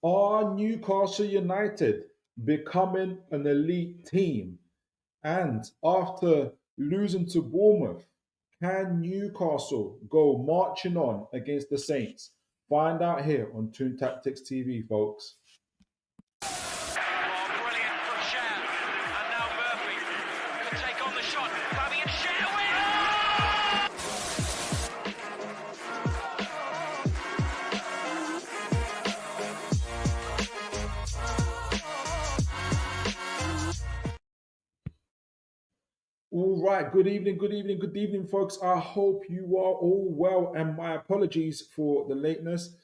Are Newcastle United becoming an elite team? And after losing to Bournemouth, can Newcastle go marching on against the Saints? Find out here on Toon Tactics TV, folks. Oh, brilliant from Cher. And now Murphy can take on the shot. Fabian Cher with All right, good evening, good evening, good evening, folks. I hope you are all well, and my apologies for the lateness.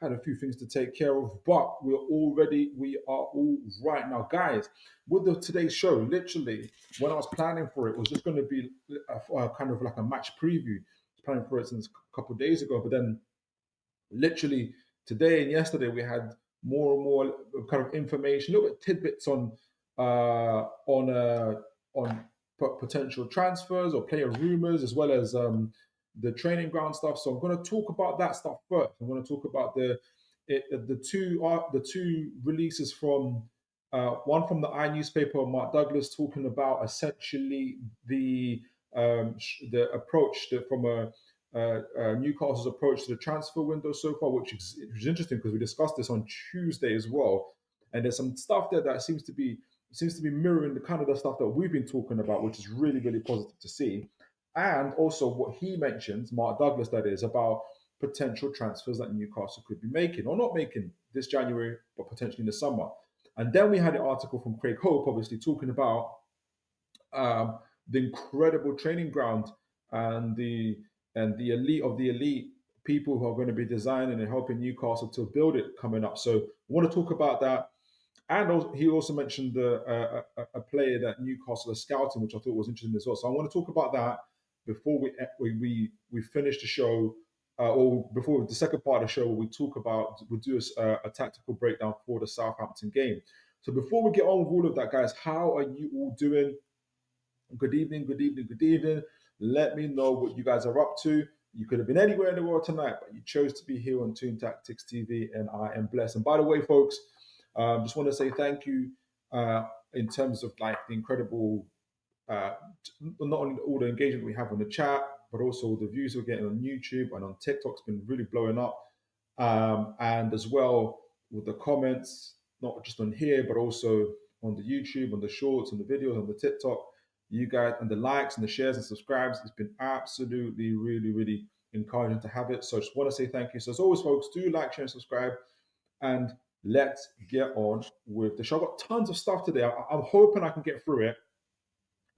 Had a few things to take care of, but we're all ready. We are all right now, guys. With today's show, literally, when I was planning for it, it was just going to be a kind of like a match preview. I was planning for it since a couple of days ago, but then literally today and yesterday we had more and more kind of information, little bit tidbits on potential transfers or player rumors, as well as the training ground stuff. So I'm going to talk about that stuff first. I'm going to talk about the two releases from one from the newspaper, Mark Douglas, talking about essentially the approach from Newcastle's approach to the transfer window so far, which is interesting because we discussed this on Tuesday as well. And there's some stuff there that seems to be mirroring the kind of the stuff that we've been talking about, which is really, really positive to see. And also what he mentions, Mark Douglas, that is, about potential transfers that Newcastle could be making or not making this January, but potentially in the summer. And then we had an article from Craig Hope, obviously talking about the incredible training ground and the elite of the elite people who are going to be designing and helping Newcastle to build it coming up. So I want to talk about that. And also, he also mentioned a player that Newcastle are scouting, which I thought was interesting as well. So I want to talk about that before we finish the show, or before the second part of the show, where we'll do a tactical breakdown for the Southampton game. So before we get on with all of that, guys, how are you all doing? Good evening, good evening, good evening. Let me know what you guys are up to. You could have been anywhere in the world tonight, but you chose to be here on Toon Tactics TV, and I am blessed. And by the way, folks, just want to say thank you in terms of like the incredible, not only all the engagement we have on the chat, but also the views we're getting on YouTube and on TikTok. It's been really blowing up. And as well with the comments, not just on here, but also on the YouTube, on the shorts, on the videos, on the TikTok. You guys, and the likes and the shares and subscribes, it's been absolutely really, really encouraging to have it. So I just want to say thank you. So as always, folks, do like, share, and subscribe. And let's get on with the show. I've got tons of stuff today. I'm hoping I can get through it.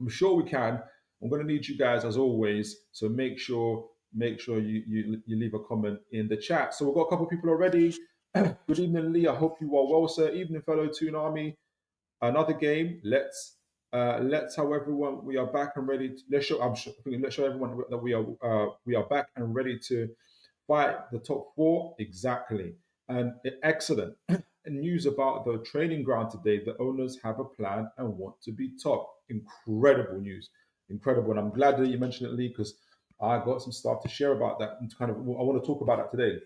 I'm sure we can. I'm going to need you guys as always. So make sure you leave a comment in the chat. So we've got a couple of people already. Good evening, Lee. I hope you are well, sir. Evening, fellow Toon Army. Another game. Let's tell everyone we are back and ready. Let's show everyone that we are back and ready to fight the top four. Exactly. And excellent news about the training ground today. The owners have a plan and want to be top. Incredible news. Incredible. And I'm glad that you mentioned it, Lee, because I got some stuff to share about that. And I want to talk about that today.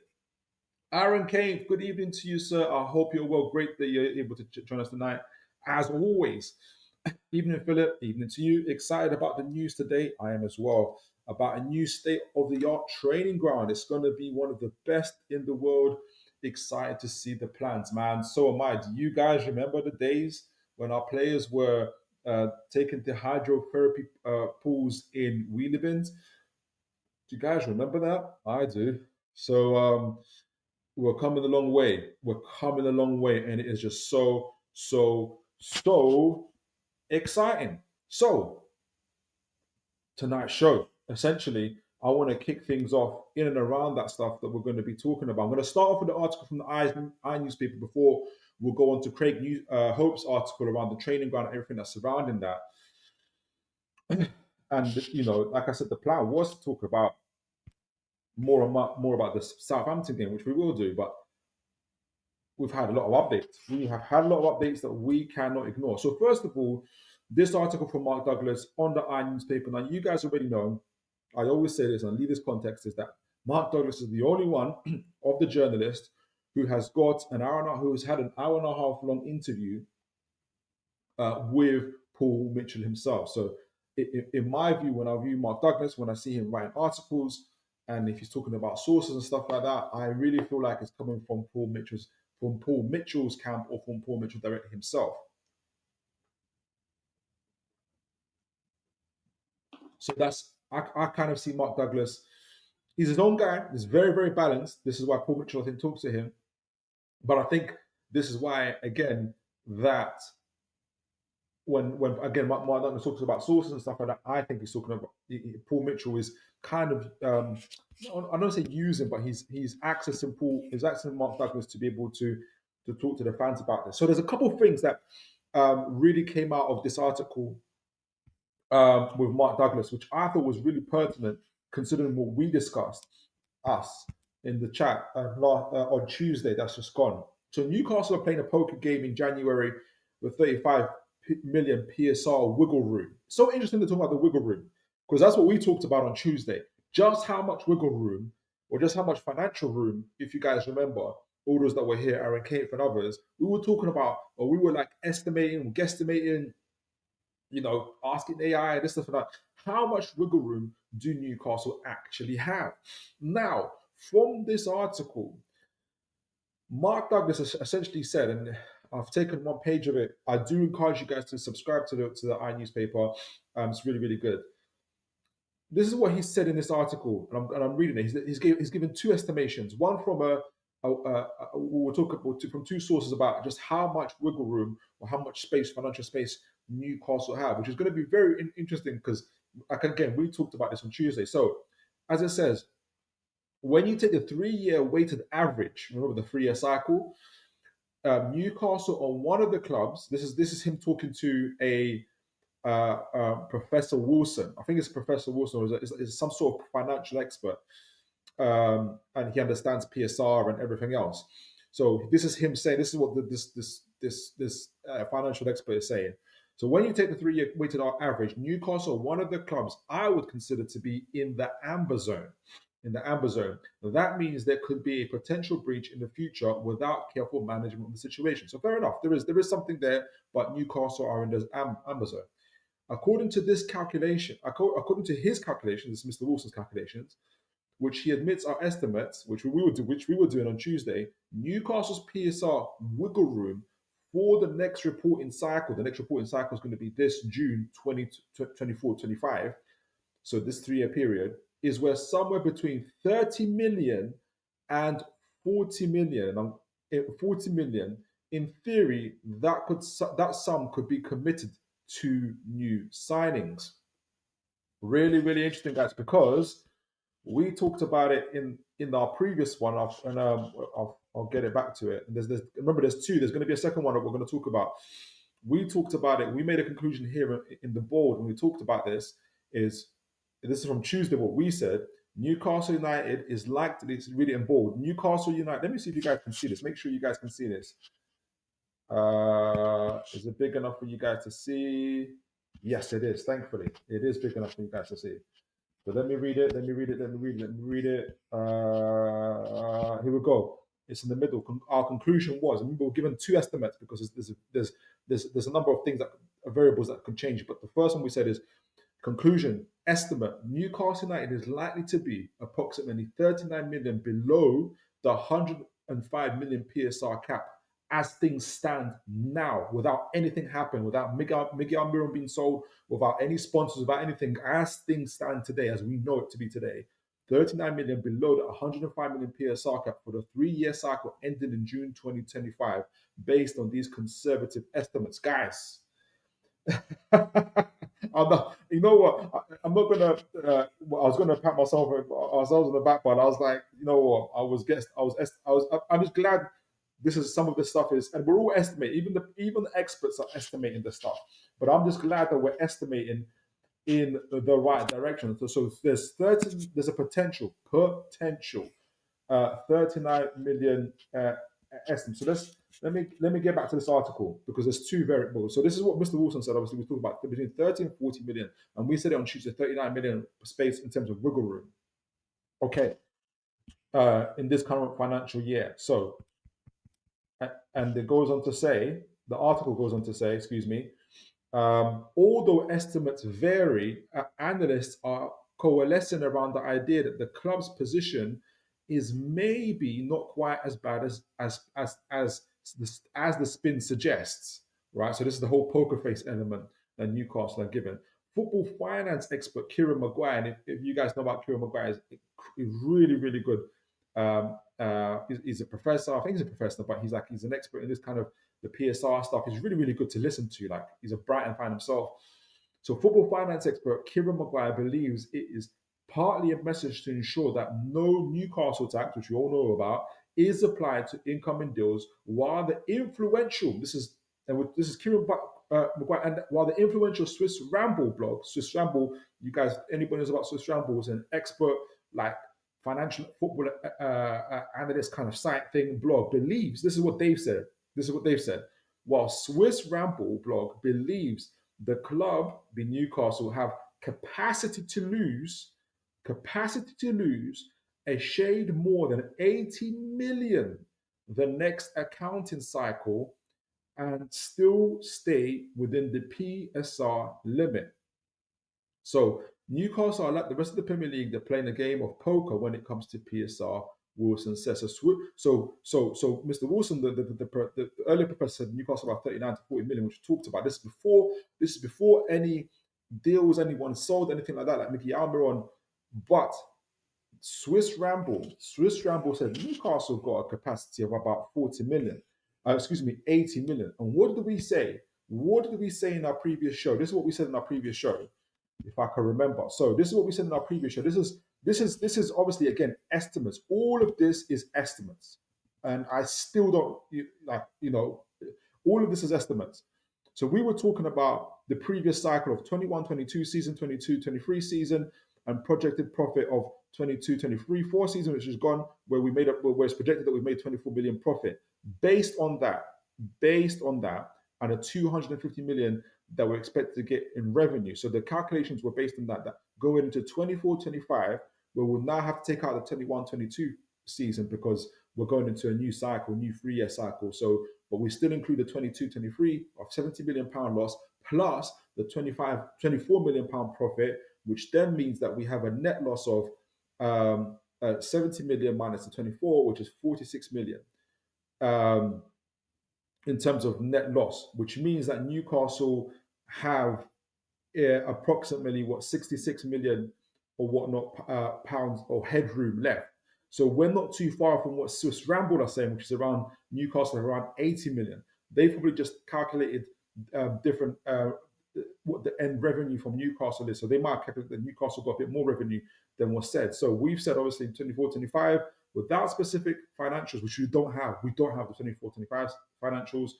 Aaron Cave, good evening to you, sir. I hope you're well. Great that you're able to join us tonight. As always, evening, Philip. Evening to you. Excited about the news today. I am as well. About a new state-of-the-art training ground. It's going to be one of the best in the world. Excited to see the plans, man. So am I. Do you guys remember the days when our players were taken to hydrotherapy pools in wheelie bins? Do you guys remember that? I do. So we're coming a long way. We're coming a long way, and it is just so exciting. So tonight's show, essentially, I want to kick things off in and around that stuff that we're going to be talking about. I'm going to start off with the article from the I newspaper before we'll go on to Craig Hope's article around the training ground and everything that's surrounding that. And like I said, the plan was to talk about more about the Southampton game, which we will do, but we've had a lot of updates. We have had a lot of updates that we cannot ignore. So first of all, this article from Mark Douglas on the I newspaper. Now, you guys already know, I always say this and leave this context, is that Mark Douglas is the only one of the journalists who has got who's had an hour and a half long interview with Paul Mitchell himself. So, in my view, when I view Mark Douglas, when I see him writing articles, and if he's talking about sources and stuff like that, I really feel like it's coming from Paul Mitchell's camp or from Paul Mitchell directly himself. So I kind of see Mark Douglas. He's his own guy. He's very, very balanced. This is why Paul Mitchell, I think, talks to him. But I think this is why, again, that when again Mark Douglas talks about sources and stuff like that, I think he's talking about Paul Mitchell is kind of I don't say using, but he's accessing Mark Douglas to be able to talk to the fans about this. So there's a couple of things that really came out of this article with Mark Douglas, which I thought was really pertinent considering what we discussed us in the chat on Tuesday that's just gone. So Newcastle are playing a poker game in January with 35 million PSR wiggle room. So interesting to talk about the wiggle room because that's what we talked about on Tuesday. Just how much wiggle room or just how much financial room, if you guys remember, all those that were here, Aaron Kate and others, we were talking about, or we were like estimating, guesstimating, asking AI, this stuff and that. How much wiggle room do Newcastle actually have? Now, from this article, Mark Douglas essentially said, and I've taken one page of it. I do encourage you guys to subscribe to the iNewspaper. It's really, really good. This is what he said in this article, and I'm reading it. He's given two estimations. One from we'll talk about from two sources about just how much wiggle room or how much space, financial space, Newcastle have, which is going to be very interesting because, again, we talked about this on Tuesday. So, as it says, when you take the 3-year weighted average, remember the 3-year cycle, Newcastle on one of the clubs. This is him talking to a Professor Wilson. I think it's Professor Wilson, or is some sort of financial expert, and he understands PSR and everything else. So this is him saying, this is what this financial expert is saying. So when you take the 3-year weighted average, Newcastle, one of the clubs I would consider to be in the amber zone. In the amber zone. That means there could be a potential breach in the future without careful management of the situation. So fair enough, there is something there, but Newcastle are in the amber zone. According to this calculation, according to his calculations, Mr. Wilson's calculations, which he admits are estimates, which we were doing on Tuesday, Newcastle's PSR wiggle room for the next reporting cycle. The next reporting cycle is going to be this June 2024-25. So this 3-year period is where somewhere between 30 million and 40 million. 40 million. In theory, that sum could be committed to new signings. Really, really interesting, guys, because we talked about it in our previous one, and I'll get it back to it. And remember, there's two. There's going to be a second one that we're going to talk about. We talked about it. We made a conclusion here in the board when we talked about this. This is from Tuesday. What we said: Newcastle United is likely. It's really in bold. Newcastle United. Let me see if you guys can see this. Make sure you guys can see this. Is it big enough for you guys to see? Yes, it is. Thankfully, it is big enough for you guys to see. So let me read it. Here we go. It's in the middle. Our conclusion was, and we were given two estimates because there's a number of things variables that could change. But the first one we said is conclusion estimate: Newcastle United is likely to be approximately 39 million below the 105 million PSR cap as things stand now, without anything happening, without Miguel Almiron being sold, without any sponsors, without anything, as things stand today, as we know it to be today, 39 million below the 105 million PSR cap for the 3-year cycle ending in June 2025, based on these conservative estimates. Guys, you know what? I'm not gonna. I was gonna pat ourselves on the back, but I was like, you know what? I'm just glad. This is some of the stuff is, and we're all estimating. Even the experts are estimating the stuff. But I'm just glad that we're estimating in the right direction. So there's a potential 39 million estimate. So let me get back to this article because there's two variables. So this is what Mr. Wilson said. Obviously, we talked about between 30 and 40 million, and we said it on Tuesday, 39 million space in terms of wiggle room. Okay, in this current financial year. So And it goes on to say, the article goes on to say, excuse me, although estimates vary, analysts are coalescing around the idea that the club's position is maybe not quite as bad as the spin suggests. Right. So this is the whole poker face element that Newcastle are given. Football finance expert Kieran Maguire, and if you guys know about Kieran Maguire, is really really good. He's a professor. I think he's a professor, but he's an expert in this kind of the PSR stuff. He's really, really good to listen to. Like he's a Brighton fan himself. So football finance expert Kieran Maguire believes it is partly a message to ensure that no Newcastle tax, which we all know about, is applied to incoming deals, while the influential, this is Kieran Maguire, and while the influential Swiss Ramble blog, Swiss Ramble, you guys, anybody knows about Swiss Ramble, is an expert like financial football analyst kind of site thing blog, believes this is what they've said. This is what they've said. While Swiss Ramble blog believes the club, the Newcastle, have capacity to lose a shade more than 80 million the next accounting cycle and still stay within the PSR limit. So Newcastle are like the rest of the Premier League. They're playing a game of poker when it comes to PSR. Wilson says so. Mr. Wilson, the earlier professor said Newcastle about 39 to 40 million, which we talked about. This is before any deals anyone sold, anything like that, like Mickey Almiron. But Swiss Ramble said Newcastle got a capacity of about 40 million. 80 million. And what did we say? What did we say in our previous show? This is what we said in our previous show, if I can remember. So this is what we said in our previous show. This is obviously again estimates. All of this is estimates, and I still don't all of this is estimates. So we were talking about the previous cycle of 21-22 season, 22-23 season, and projected profit of 22-23 4 season, which is gone, where it's projected that we've made 24 million profit. Based on that, and a 250 million that we're expected to get in revenue. So the calculations were based on that going into 24-25, where we'll now have to take out the 21-22 season because we're going into a new cycle, new 3-year cycle. So, but we still include the 22-23 of 70 million pound loss plus the 24 million pound profit, which then means that we have a net loss of 70 million minus the 24, which is 46 million. In terms of net loss, which means that Newcastle have approximately 66 million or whatnot pounds of headroom left. So we're not too far from what Swiss Ramble are saying, which is around Newcastle around 80 million. They probably just calculated different what the end revenue from Newcastle is. So they might have calculated that Newcastle got a bit more revenue than was said. So we've said obviously 24-25 without specific financials, which we don't have. We don't have the 24-25 financials.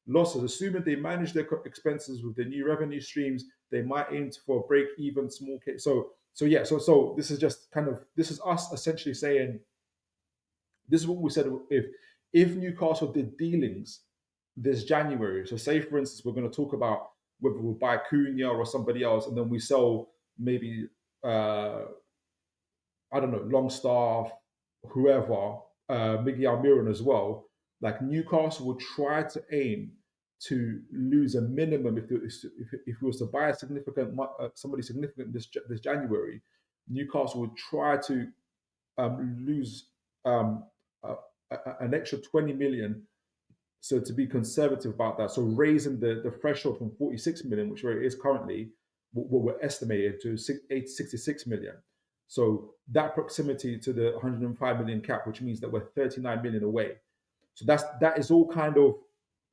Losses, assuming they manage their expenses with the new revenue streams, they might aim for a break-even small case. So this is just this is us essentially saying, this is what we said if Newcastle did dealings this January. So say for instance, we're going to talk about whether we'll buy Cunha or somebody else, and then we sell maybe I don't know, Longstaff, whoever, Miguel Almiron as well. Like Newcastle would try to aim to lose a minimum if it was to buy a significant somebody significant this January. Newcastle would try to lose an extra 20 million. So to be conservative about that, so raising the threshold from 46 million, which where it is currently, what we're estimated to 66 million. So that proximity to the 105 million cap, which means that we're 39 million away. So that is all kind of,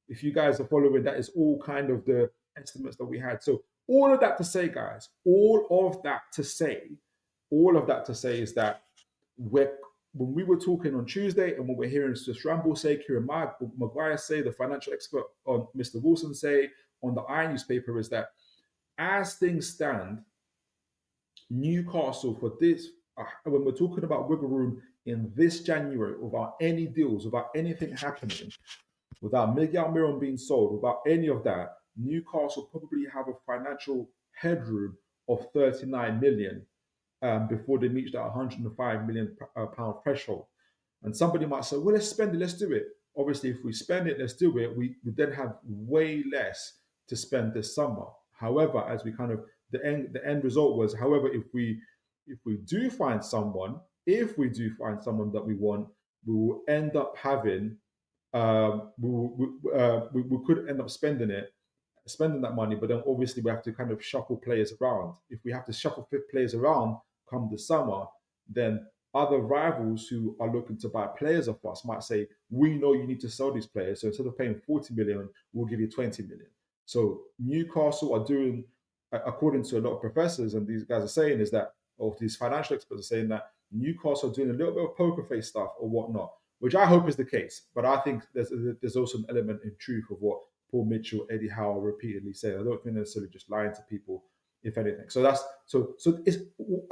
if you guys are following, that is all kind of the estimates that we had. So all of that to say, guys, all of that to say is that when we were talking on Tuesday and when we're hearing Swiss Ramble say, Kieran Maguire say, the financial expert on Mr. Wilson say on the I newspaper, is that as things stand, Newcastle for this, when we're talking about wiggle room in this January, without any deals, without anything happening, without Miguel Almiron being sold, without any of that, Newcastle probably have a financial headroom of 39 million before they reach that 105 million pound threshold. And somebody might say, well, let's spend it, let's do it. obviously, if we spend it, let's do it. We then have way less to spend this summer. However, as we kind of the end result was, however, if we do find someone, if we do find someone that we want, we will end up having we could end up spending that money, but then obviously we have to kind of shuffle players around. If we have to shuffle players around come the summer, then other rivals who are looking to buy players of us might say, we know you need to sell these players. So instead of paying 40 million, we'll give you 20 million. So Newcastle are doing, according to a lot of professors, and these guys are saying is that, or these financial experts are saying that Newcastle are doing a little bit of poker face stuff or whatnot, which I hope is the case. But I think there's also an element in truth of what Paul Mitchell, Eddie Howe repeatedly say. I don't think they're necessarily just lying to people, if anything. So that's so it's,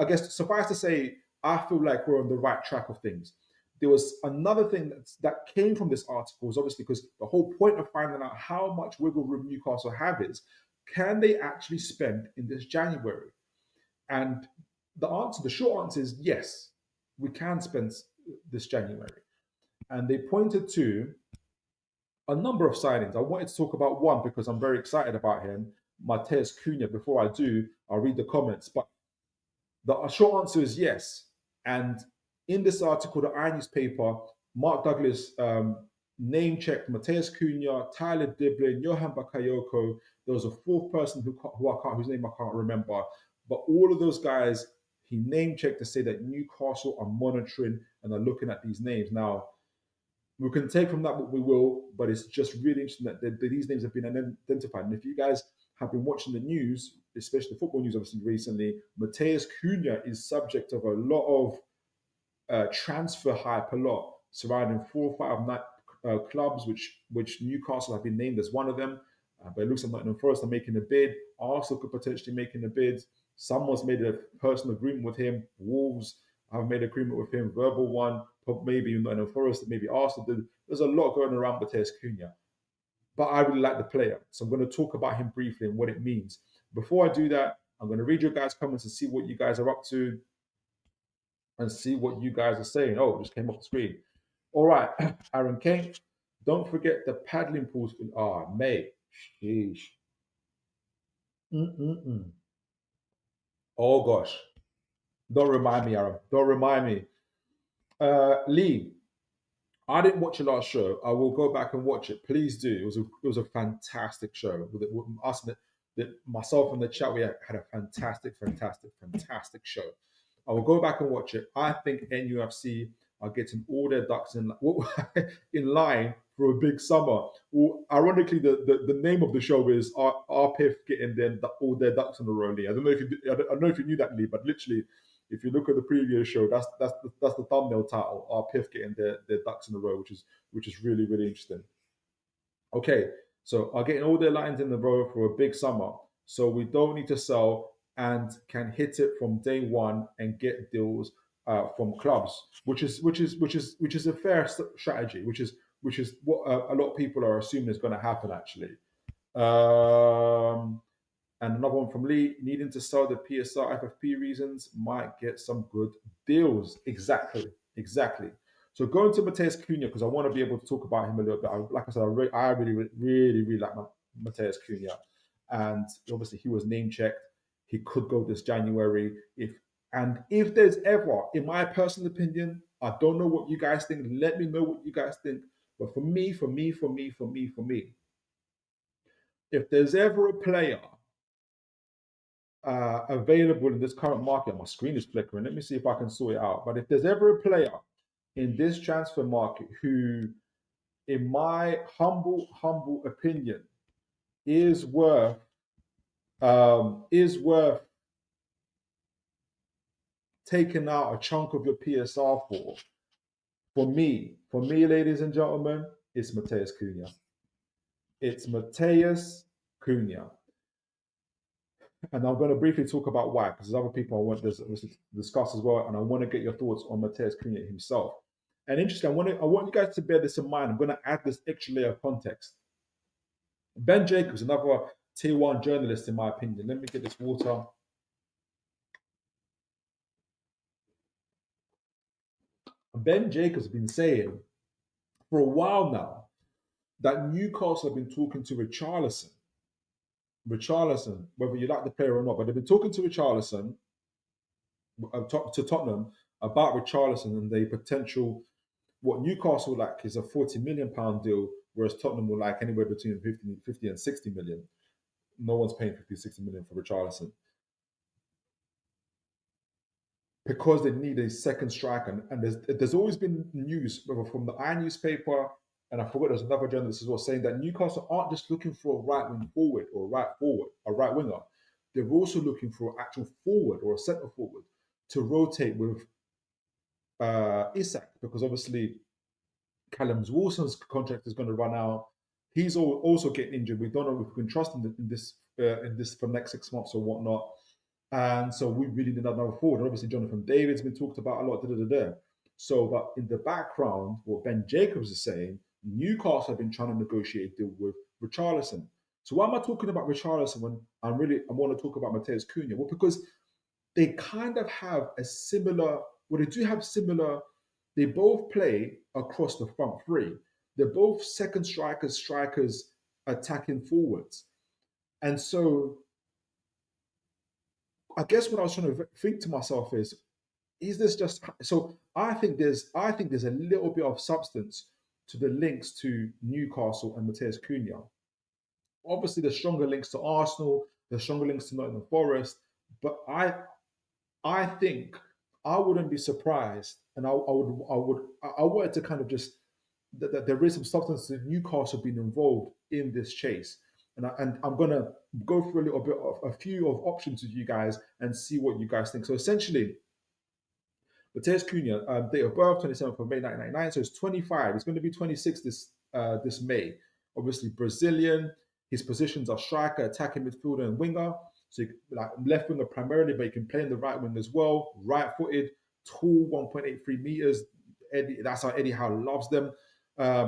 I guess suffice to say, I feel like we're on the right track of things. There was another thing that came from this article was obviously because the whole point of finding out how much wiggle room Newcastle have is, can they actually spend in this January? And the short answer is yes, we can spend this January. And they pointed to a number of signings. I wanted to talk about one because I'm very excited about him, Mateus Cunha. Before I do, I'll read the comments. But the short answer is yes. And in this article, the Iron newspaper, Mark Douglas name checked Mateus Cunha, Tyler Diblin, Johan Bakayoko. There was a fourth person whose name I can't remember. But all of those guys, he name checked to say that Newcastle are monitoring and are looking at these names. Now, we can take from that what we will, but it's just really interesting that these names have been identified. And if you guys have been watching the news, especially the football news, obviously recently, Mateus Cunha is subject of a lot of transfer hype, a lot surrounding 4 or 5 clubs, which Newcastle have been named as one of them. But it looks like Nottingham Forest are making a bid. Arsenal could potentially making a bid. Someone's made a personal agreement with him. Wolves have made an agreement with him, verbal one. Maybe Nottingham Forest, maybe Arsenal. There's a lot going around Mateus Cunha. But I really like the player. So I'm going to talk about him briefly and what it means. Before I do that, I'm going to read your guys' comments and see what you guys are up to and see what you guys are saying. Oh, it just came off the screen. All right, Aaron Kane. Don't forget the paddling pools. Mate. Sheesh. Oh, gosh. Don't remind me, Aaron. Don't remind me. Lee, I didn't watch your last show. I will go back and watch it. Please do. It was a fantastic show. With us, myself and the chat, we had a fantastic show. I will go back and watch it. I think NUFC are getting all their ducks in line for a big summer. Well, ironically, the name of the show is our PIF getting all their ducks in a row. Lee. I don't know if you knew that, Lee, but literally, if you look at the previous show, that's the thumbnail title. Our PIF getting their ducks in a row, which is really really interesting. Okay, so are getting all their lines in a row for a big summer, so we don't need to sell and can hit it from day one and get deals from clubs, which is a fair strategy, which is what a lot of people are assuming is going to happen actually. And another one from Lee, needing to sell the PSR FFP reasons might get some good deals. Exactly. So going to Mateus Cunha, because I want to be able to talk about him a little bit. Like I said, I really like Mateus Cunha. And obviously he was name checked. He could go this January. If there's ever, in my personal opinion, I don't know what you guys think. Let me know what you guys think. But for me, if there's ever a player available in this current market, my screen is flickering. Let me see if I can sort it out. But if there's ever a player in this transfer market who, in my humble opinion, is worth taking out a chunk of your PSR for me, ladies and gentlemen, it's Mateus Cunha. It's Mateus Cunha. And I'm going to briefly talk about why, because there's other people I want to discuss as well, and I want to get your thoughts on Mateus Cunha himself. And interesting, I want you guys to bear this in mind. I'm going to add this extra layer of context. Ben Jacobs, another tier 1 journalist, in my opinion. Let me get this water. Ben Jacobs has been saying for a while now that Newcastle have been talking to Richarlison, whether you like the player or not, but they've been talking to Richarlison, to Tottenham about Richarlison and the potential. What Newcastle like is a £40 million deal, whereas Tottenham will like anywhere between 50 and 60 million. No one's paying 50, 60 million for Richarlison because they need a second striker. And there's always been news, whether from the newspaper, and I forgot there's another journalist as well, saying that Newcastle aren't just looking for a right wing forward or a right winger. They're also looking for an actual forward or a centre forward to rotate with Isak, because obviously Callum Wilson's contract is going to run out. He's also getting injured. We don't know if we can trust him in this for the next 6 months or whatnot. And so we really need another forward. And obviously, Jonathan David's been talked about a lot. So, but in the background, what Ben Jacobs is saying, Newcastle have been trying to negotiate a deal with Richarlison. So why am I talking about Richarlison when I want to talk about Mateus Cunha? Well, because they kind of have a similar. Well, they do have similar. They both play across the front three. They're both second strikers attacking forwards. And so I guess what I was trying to think to myself is this just so I think there's a little bit of substance to the links to Newcastle and Mateus Cunha. Obviously, the stronger links to Arsenal, the stronger links to Nottingham Forest, but I think I wouldn't be surprised, and I wanted to kind of just that there is some substance to Newcastle being involved in this chase, and I'm gonna go through a little bit of a few of options with you guys and see what you guys think. So essentially, Mateus Cunha, date of birth 27th of May 1999, so it's 25. He's going to be 26 this May. Obviously Brazilian. His positions are striker, attacking midfielder, and winger. So like left winger primarily, but he can play in the right wing as well. Right-footed, tall, 1.83 meters. That's how Eddie Howe loves them.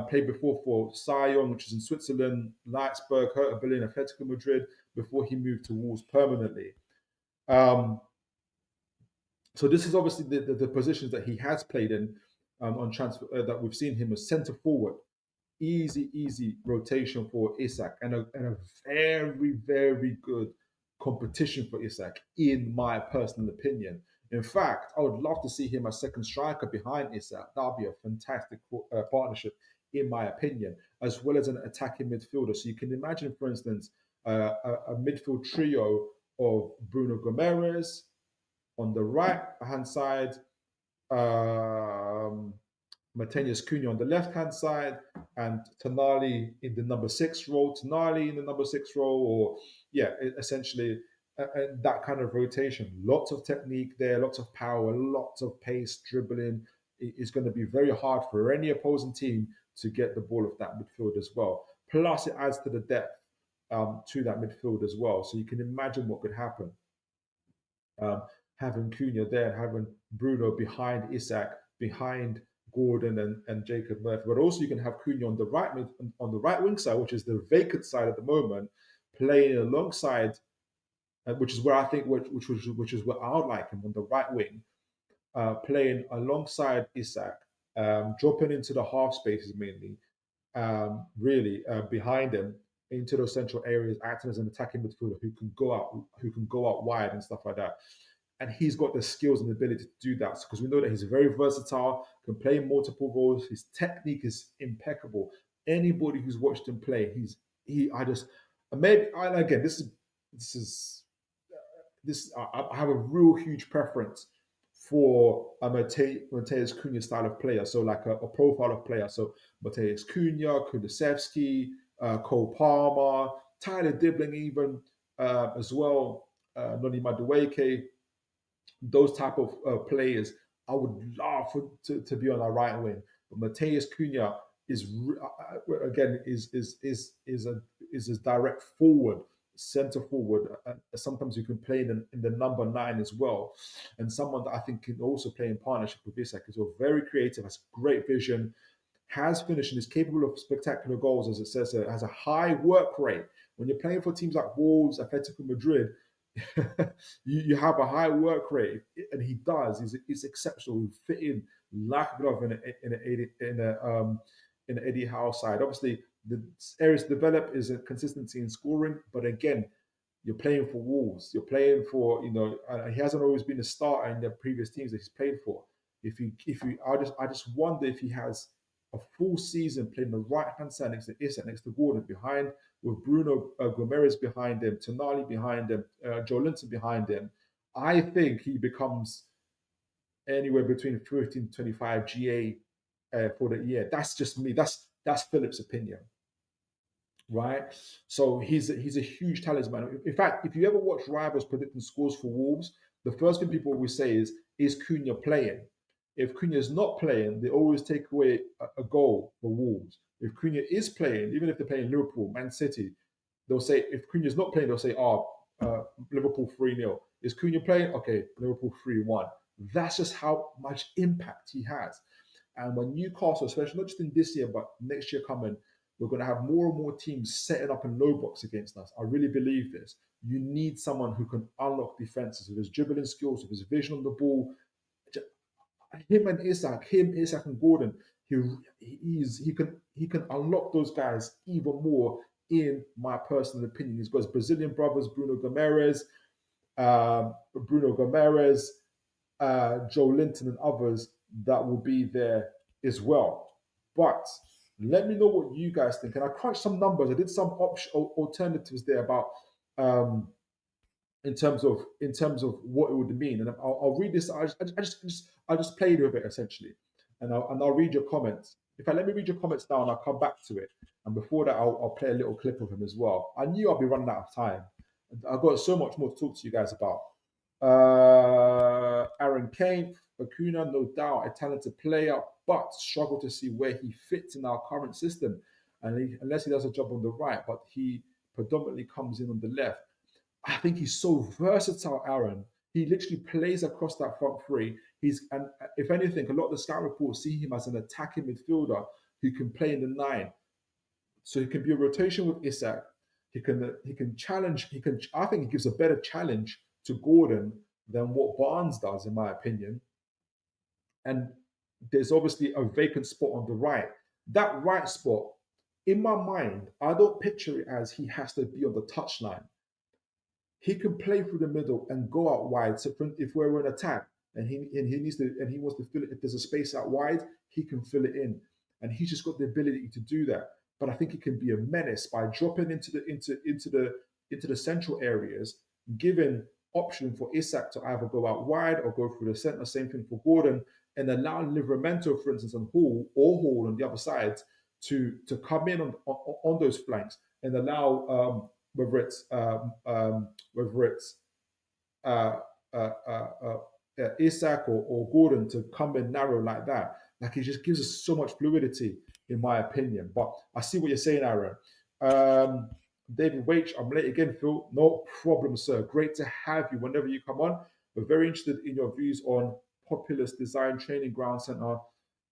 Played before for Sion, which is in Switzerland, Leipzig, Hertha Berlin, Atletico Madrid, before he moved to Wolves permanently. So this is obviously the positions that he has played in on transfer that we've seen him as centre forward. Easy rotation for Isak, and a very, very good competition for Isak, in my personal opinion. In fact, I would love to see him as second striker behind Isak. That would be a fantastic partnership, in my opinion, as well as an attacking midfielder. So you can imagine, for instance, a midfield trio of Bruno Gomes on the right-hand side, Mateus Cunha on the left-hand side, and Tonali in the number 6 role. Or essentially that kind of rotation. Lots of technique there, lots of power, lots of pace, dribbling. It is going to be very hard for any opposing team to get the ball off that midfield as well. Plus, it adds to the depth to that midfield as well. So you can imagine what could happen. Having Cunha there and having Bruno behind Isak, behind Gordon and Jacob Murphy, but also you can have Cunha on the right wing side, which is the vacant side at the moment, playing alongside, which is where I think which is where I would like him, on the right wing, playing alongside Isak, dropping into the half spaces mainly, really behind him into those central areas, acting as an attacking midfielder who can go out wide and stuff like that. And he's got the skills and ability to do that, because we know that he's very versatile, can play multiple roles. His technique is impeccable. Anybody who's watched him play, I have a real huge preference for a Mateus Cunha style of player. So like a profile of player. So Mateus Cunha, Kulusevski, Cole Palmer, Tyler Dibling even as well, Noni Madueke. Those type of players, I would love to be on our right wing. But Mateus Cunha is a direct forward, centre forward. Sometimes you can play in the number 9 as well, and someone that I think can also play in partnership with Isak as well. Very creative, has great vision, has finished, and is capable of spectacular goals, as it says. Has a high work rate. When you're playing for teams like Wolves, Atletico Madrid, you have a high work rate, and he does. He's exceptional. He fit in like a glove in the Eddie Howe side. Obviously, the areas to develop is a consistency in scoring, but again, you're playing for Wolves. You're playing for, he hasn't always been a starter in the previous teams that he's played for. I just wonder if he has a full season playing the right hand side next to Isak, next to Gordon behind, with Bruno Gomes behind him, Tonali behind him, Joe Linton behind him. I think he becomes anywhere between 15 to 25 GA for the year. That's just me. That's Philip's opinion, right? So he's a huge talisman. In fact, if you ever watch Rivals predicting scores for Wolves, the first thing people always say is Cunha playing? If Cunha is not playing, they always take away a goal for Wolves. If Cunha is playing, even if they're playing Liverpool, Man City, they'll say, if Cunha is not playing, they'll say, Liverpool 3-0. Is Cunha playing? Okay, Liverpool 3-1. That's just how much impact he has. And when Newcastle, especially not just in this year, but next year coming, we're going to have more and more teams setting up in low box against us. I really believe this. You need someone who can unlock defenses with his dribbling skills, with his vision on the ball. Him and Isak and Gordon, he can unlock those guys even more, in my personal opinion. He's got his Brazilian brothers, Bruno Gomes, Joe Linton and others that will be there as well. But let me know what you guys think. And I crunched some numbers. I did some alternatives there about in terms of what it would mean. And I'll read this. I just played with it essentially, and I'll read your comments. In fact, let me read your comments now, and I'll come back to it. And before that, I'll play a little clip of him as well. I knew I'd be running out of time. I've got so much more to talk to you guys about. Aaron Kane, Acuna, no doubt a talented player, but struggle to see where he fits in our current system, and unless he does a job on the right, but he predominantly comes in on the left. I think he's so versatile, Aaron. He literally plays across that front three. And if anything, a lot of the scout reports see him as an attacking midfielder who can play in the 9. So he can be a rotation with Isak. He can challenge. I think he gives a better challenge to Gordon than what Barnes does, in my opinion. And there's obviously a vacant spot on the right. That right spot, in my mind, I don't picture it as he has to be on the touchline. He can play through the middle and go out wide. So if we're in attack and he wants to fill it, if there's a space out wide, he can fill it in, and he's just got the ability to do that. But I think he can be a menace by dropping into the central areas, giving option for Isak to either go out wide or go through the centre. Same thing for Gordon, and allowing Livramento, for instance, and Hall on the other side to come in on those flanks and allow whether it's Isak or Gordon to come in narrow like that. Like, it just gives us so much fluidity, in my opinion. But I see what you're saying, Aaron. David Waich, I'm late again, Phil. No problem, sir. Great to have you whenever you come on. We're very interested in your views on Populous Design Training Ground Centre,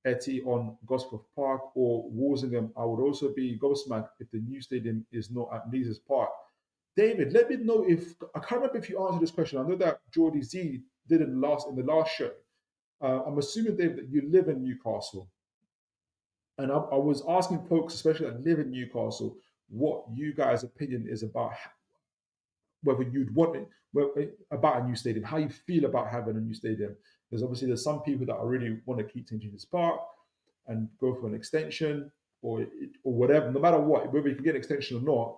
Etty on Gosforth Park, or Walsingham. I would also be gobsmacked if the new stadium is not at Leazes Park. David, let me know if I can't remember if you answered this question. I know that Geordie Z did in the last show. I'm assuming, David, that you live in Newcastle, and I was asking folks, especially that live in Newcastle, what you guys' opinion is about whether you'd want it, about a new stadium, how you feel about having a new stadium. Because obviously there's some people that really want to keep St. James's Park and go for an extension or whatever, no matter what, whether you can get an extension or not,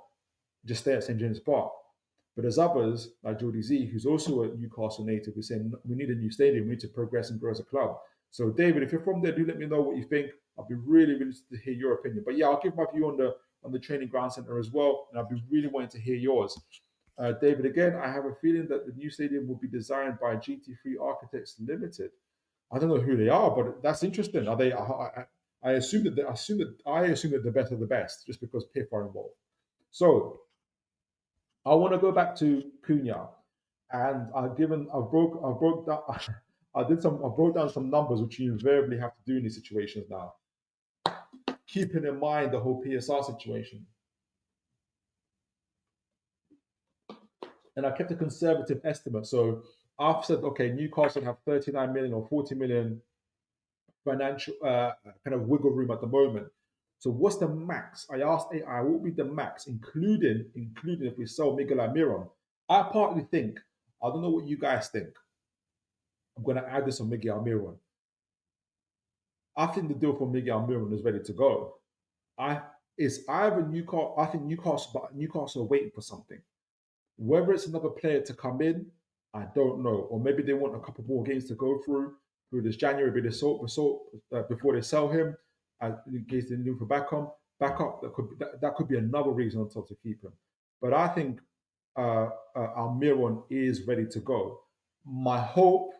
just stay at St. James's Park. But there's others, like Geordie Z, who's also a Newcastle native, who's saying, we need a new stadium, we need to progress and grow as a club. So David, if you're from there, do let me know what you think. I'll be really interested to hear your opinion. But yeah, I'll give my view on the training ground centre as well, and I'll be really wanting to hear yours. David, again, I have a feeling that the new stadium will be designed by GT3 Architects Limited. I don't know who they are, but that's interesting. Are they? I assume that the best of the best, just because PIF are involved. So I want to go back to Cunha, and I broke down some numbers, which you invariably have to do in these situations now, keeping in mind the whole PSR situation. And I kept a conservative estimate. So I've said, okay, Newcastle have 39 million or 40 million financial kind of wiggle room at the moment. So what's the max? I asked AI, what would be the max, including if we sell Miguel Almiron? I partly think, I don't know what you guys think. I'm going to add this on Miguel Almiron. I think the deal for Miguel Almiron is ready to go. I it's either Newcastle. I think Newcastle are waiting for something. Whether it's another player to come in, I don't know. Or maybe they want a couple more games to go through this January, before they sell him, in case they need for backup. That could be another reason on top to keep him. But I think Almiron is ready to go. My hope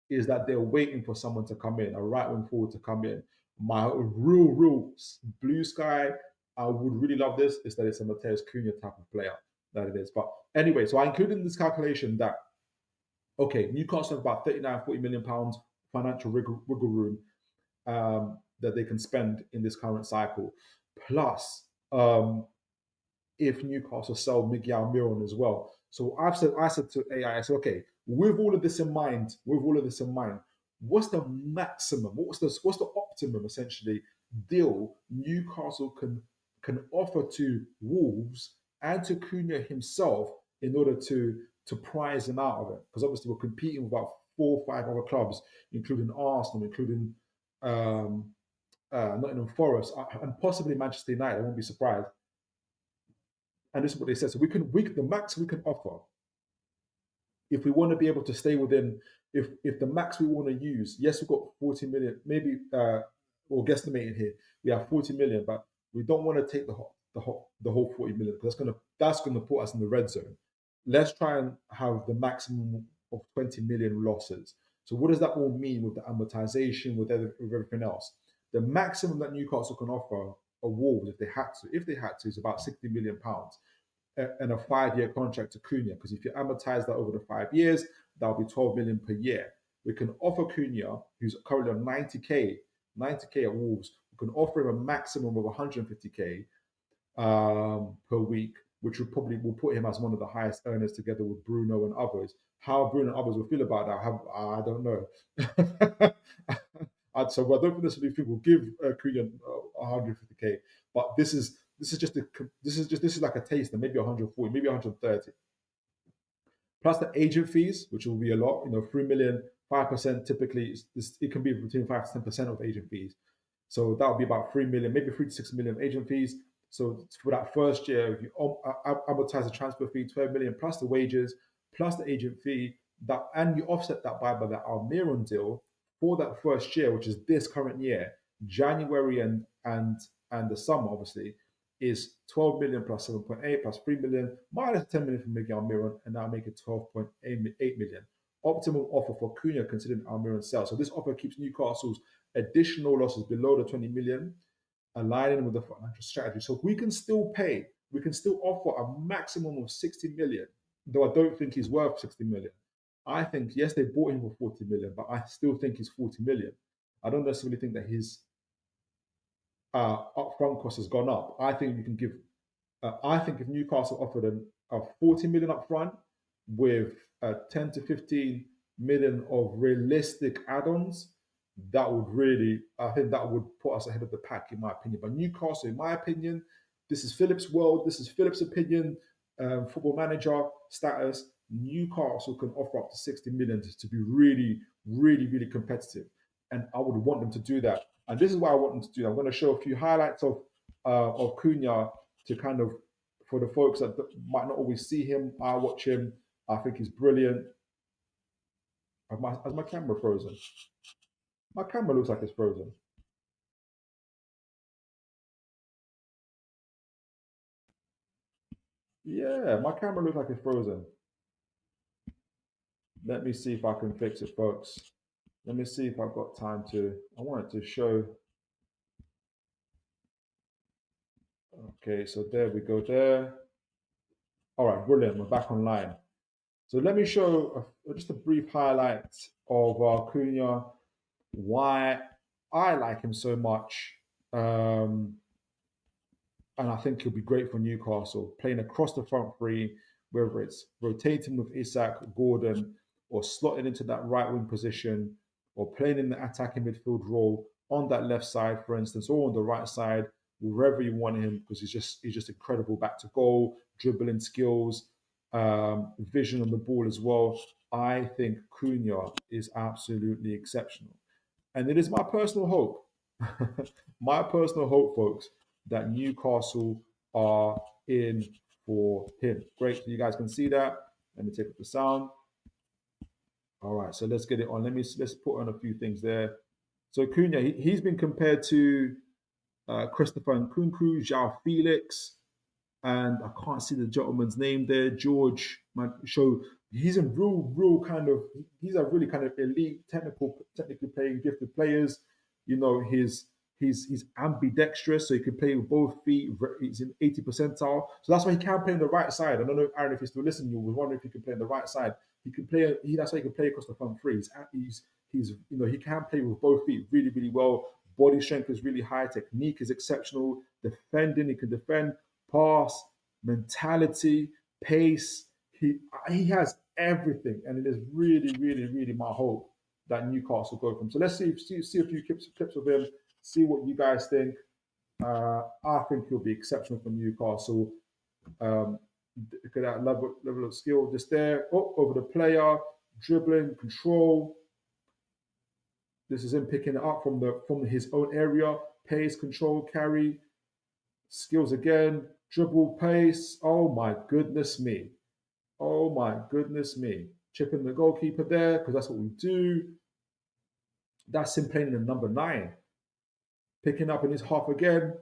is that they're waiting for someone to come in, a right wing forward to come in. My real blue sky, I would really love this, is that it's a Mateus Cunha type of player that it is. But anyway, so I included in this calculation that, okay, Newcastle have about 39, 40 million pounds financial wiggle room that they can spend in this current cycle. Plus, if Newcastle sell Miguel Almiron as well. So I said to AI, I said, okay, with all of this in mind, what's the maximum? What's the optimum essentially deal Newcastle can offer to Wolves and to Cunha himself in order to prize him out of it? Because obviously we're competing with about 4 or 5 other clubs, including Arsenal, including Nottingham Forest, and possibly Manchester United. I won't be surprised. And this is what they said. So the max we can offer, if we want to be able to stay within, if the max we want to use, yes, we've got 40 million, maybe or guesstimating here, we have 40 million, but we don't want to take the whole 40 million because that's gonna put us in the red zone. Let's try and have the maximum of 20 million losses. So what does that all mean with the amortization, with everything else? The maximum that Newcastle can offer a Wolves, if they had to, is about 60 million pounds and a 5-year contract to Cunha. Because if you amortize that over the 5 years, that'll be 12 million per year. We can offer Cunha, who's currently on 90k at Wolves, we can offer him a maximum of 150k per week, which will put him as one of the highest earners together with Bruno and others. How Bruno and others will feel about that, I don't know. So I don't think necessarily people give Cunha 150k, but this is like a taster, maybe 140, maybe 130. Plus the agent fees, which will be a lot, 3 million, 5% typically, it can be between 5 to 10% of agent fees. So that would be about 3 million, maybe 3 to 6 million agent fees. So for that first year, if you amortize the transfer fee, 12 million plus the wages, plus the agent fee, and you offset that by the Almiron deal for that first year, which is this current year, January and the summer, obviously, is 12 million plus 7.8 plus 3 million minus 10 million from Miguel Almiron, and now make it 12.8 million. Optimal offer for Cunha considering Almiron's sale. So this offer keeps Newcastle's additional losses below the 20 million, aligning with the financial strategy. So we can still offer a maximum of 60 million, though I don't think he's worth 60 million. I think, yes, they bought him for 40 million, but I still think he's 40 million. I don't necessarily think that his upfront cost has gone up. I think you can give. I think if Newcastle offered a 40 million upfront with 10 to 15 million of realistic add-ons, that would really, I think that would put us ahead of the pack, in my opinion. But Newcastle, in my opinion, this is Philip's world. This is Philip's opinion. Football manager status. Newcastle can offer up to 60 million to be really, really, really competitive, and I would want them to do that. And this is what I want them to do. I'm going to show a few highlights of Cunha to kind of, for the folks that might not always see him. I watch him. I think he's brilliant. Has my camera frozen? My camera looks like it's frozen. Yeah, my camera looks like it's frozen. Let me see if I can fix it, folks. Let me see if I've got time to. I want it to show. Okay, so there we go there. All right, brilliant. We're back online. So let me show just a brief highlight of Cunha, why I like him so much. And I think he'll be great for Newcastle, playing across the front three, whether it's rotating with Isak, Gordon, or slotting into that right wing position, or playing in the attacking midfield role on that left side, for instance, or on the right side, wherever you want him, because he's just incredible back to goal, dribbling skills, vision on the ball as well. I think Cunha is absolutely exceptional. And it is my personal hope, my personal hope, folks, that Newcastle are in for him. Great. So you guys can see that. Let me take up the sound. All right. So let's get it on. Let's put on a few things there. So Cunha, he's been compared to Christopher Nkunku, João Felix, and I can't see the gentleman's name there, George. So he's a real kind of, he's a really kind of elite, technically playing, gifted players. You know, he's ambidextrous, so he can play with both feet. He's in 80 percentile, so that's why he can play on the right side. I don't know, Aaron, if you're still listening, you were wondering if he can play on the right side. He can play. That's why he can play across the front three. He can play with both feet really, really well. Body strength is really high. Technique is exceptional. Defending, he can defend, pass, mentality, pace. He has everything, and it is really, really, really my hope that Newcastle go from. So let's see a few clips of him. See what you guys think. I think he'll be exceptional for Newcastle. Look at that level of skill just there. Oh, over the player, dribbling, control. This is him picking it up from his own area. Pace, control, carry, skills again, dribble, pace. Oh my goodness me. Oh my goodness me. Chipping the goalkeeper there, because that's what we do. That's him playing in the number 9. Picking up in his half again,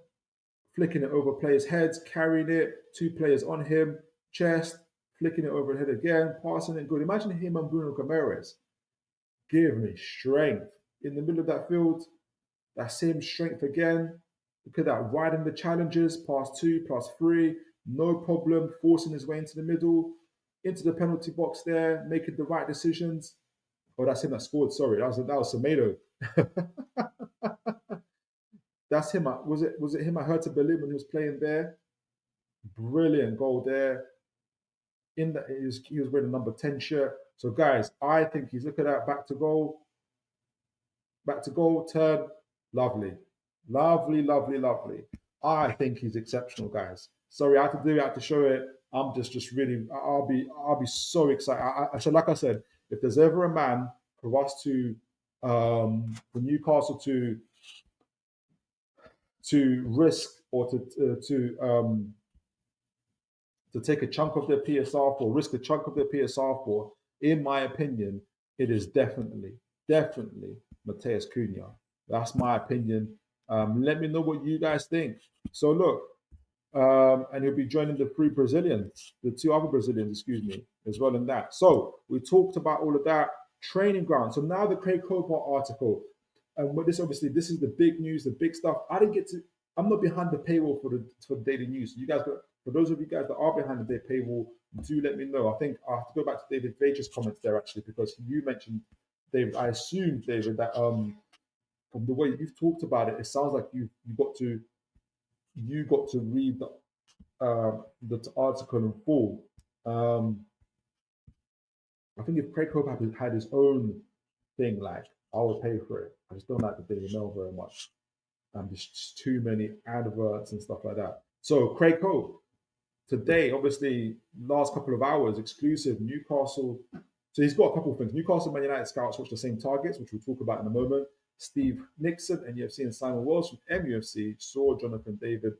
flicking it over players' heads, carrying it, 2 players on him, chest, flicking it over head again, passing it good. Imagine him and Bruno Gomes. Give me strength. In the middle of that field, that same strength again. Look at that, riding the challenges, pass 2, pass 3, no problem, forcing his way into the middle, into the penalty box there, making the right decisions. Oh, that's him that scored. Sorry, that was Semedo. That's him. Was it him? I heard to Berlin when he was playing there. Brilliant goal there. He was wearing a number 10 shirt. So guys, I think he's, look at that, back to goal, turn, lovely, lovely, lovely, lovely. I think he's exceptional, guys. Sorry, I have to do it. I have to show it. I'm just really. I'll be so excited. So like I said, if there's ever a man for us to, for Newcastle to risk or to take a chunk of their PSR for, risk a chunk of their PSR for, in my opinion, it is definitely Mateus Cunha. That's my opinion. Let me know what you guys think. So look, and he'll be joining the 3 Brazilians, the 2 other Brazilians, excuse me, as well in that. So we talked about all of that. Training ground. So now the Craig Copart article. And this is the big news, the big stuff. I'm not behind the paywall for the daily news. You guys, for those of you guys that are behind the day paywall, do let me know. I think I have to go back to David Vager's comments there actually, because you mentioned, David, I assume, David, that from the way you've talked about it, it sounds like you got to read the article in full. I think if Craig Copart had his own thing, like, I would pay for it. I just don't like the Daily Mail very much. There's just too many adverts and stuff like that. So Craig Cope, today, obviously, last couple of hours, exclusive Newcastle. So he's got a couple of things. Newcastle Man United scouts watch the same targets, which we'll talk about in a moment. Steve Nixon, NUFC, and Simon Wells from MUFC saw Jonathan David,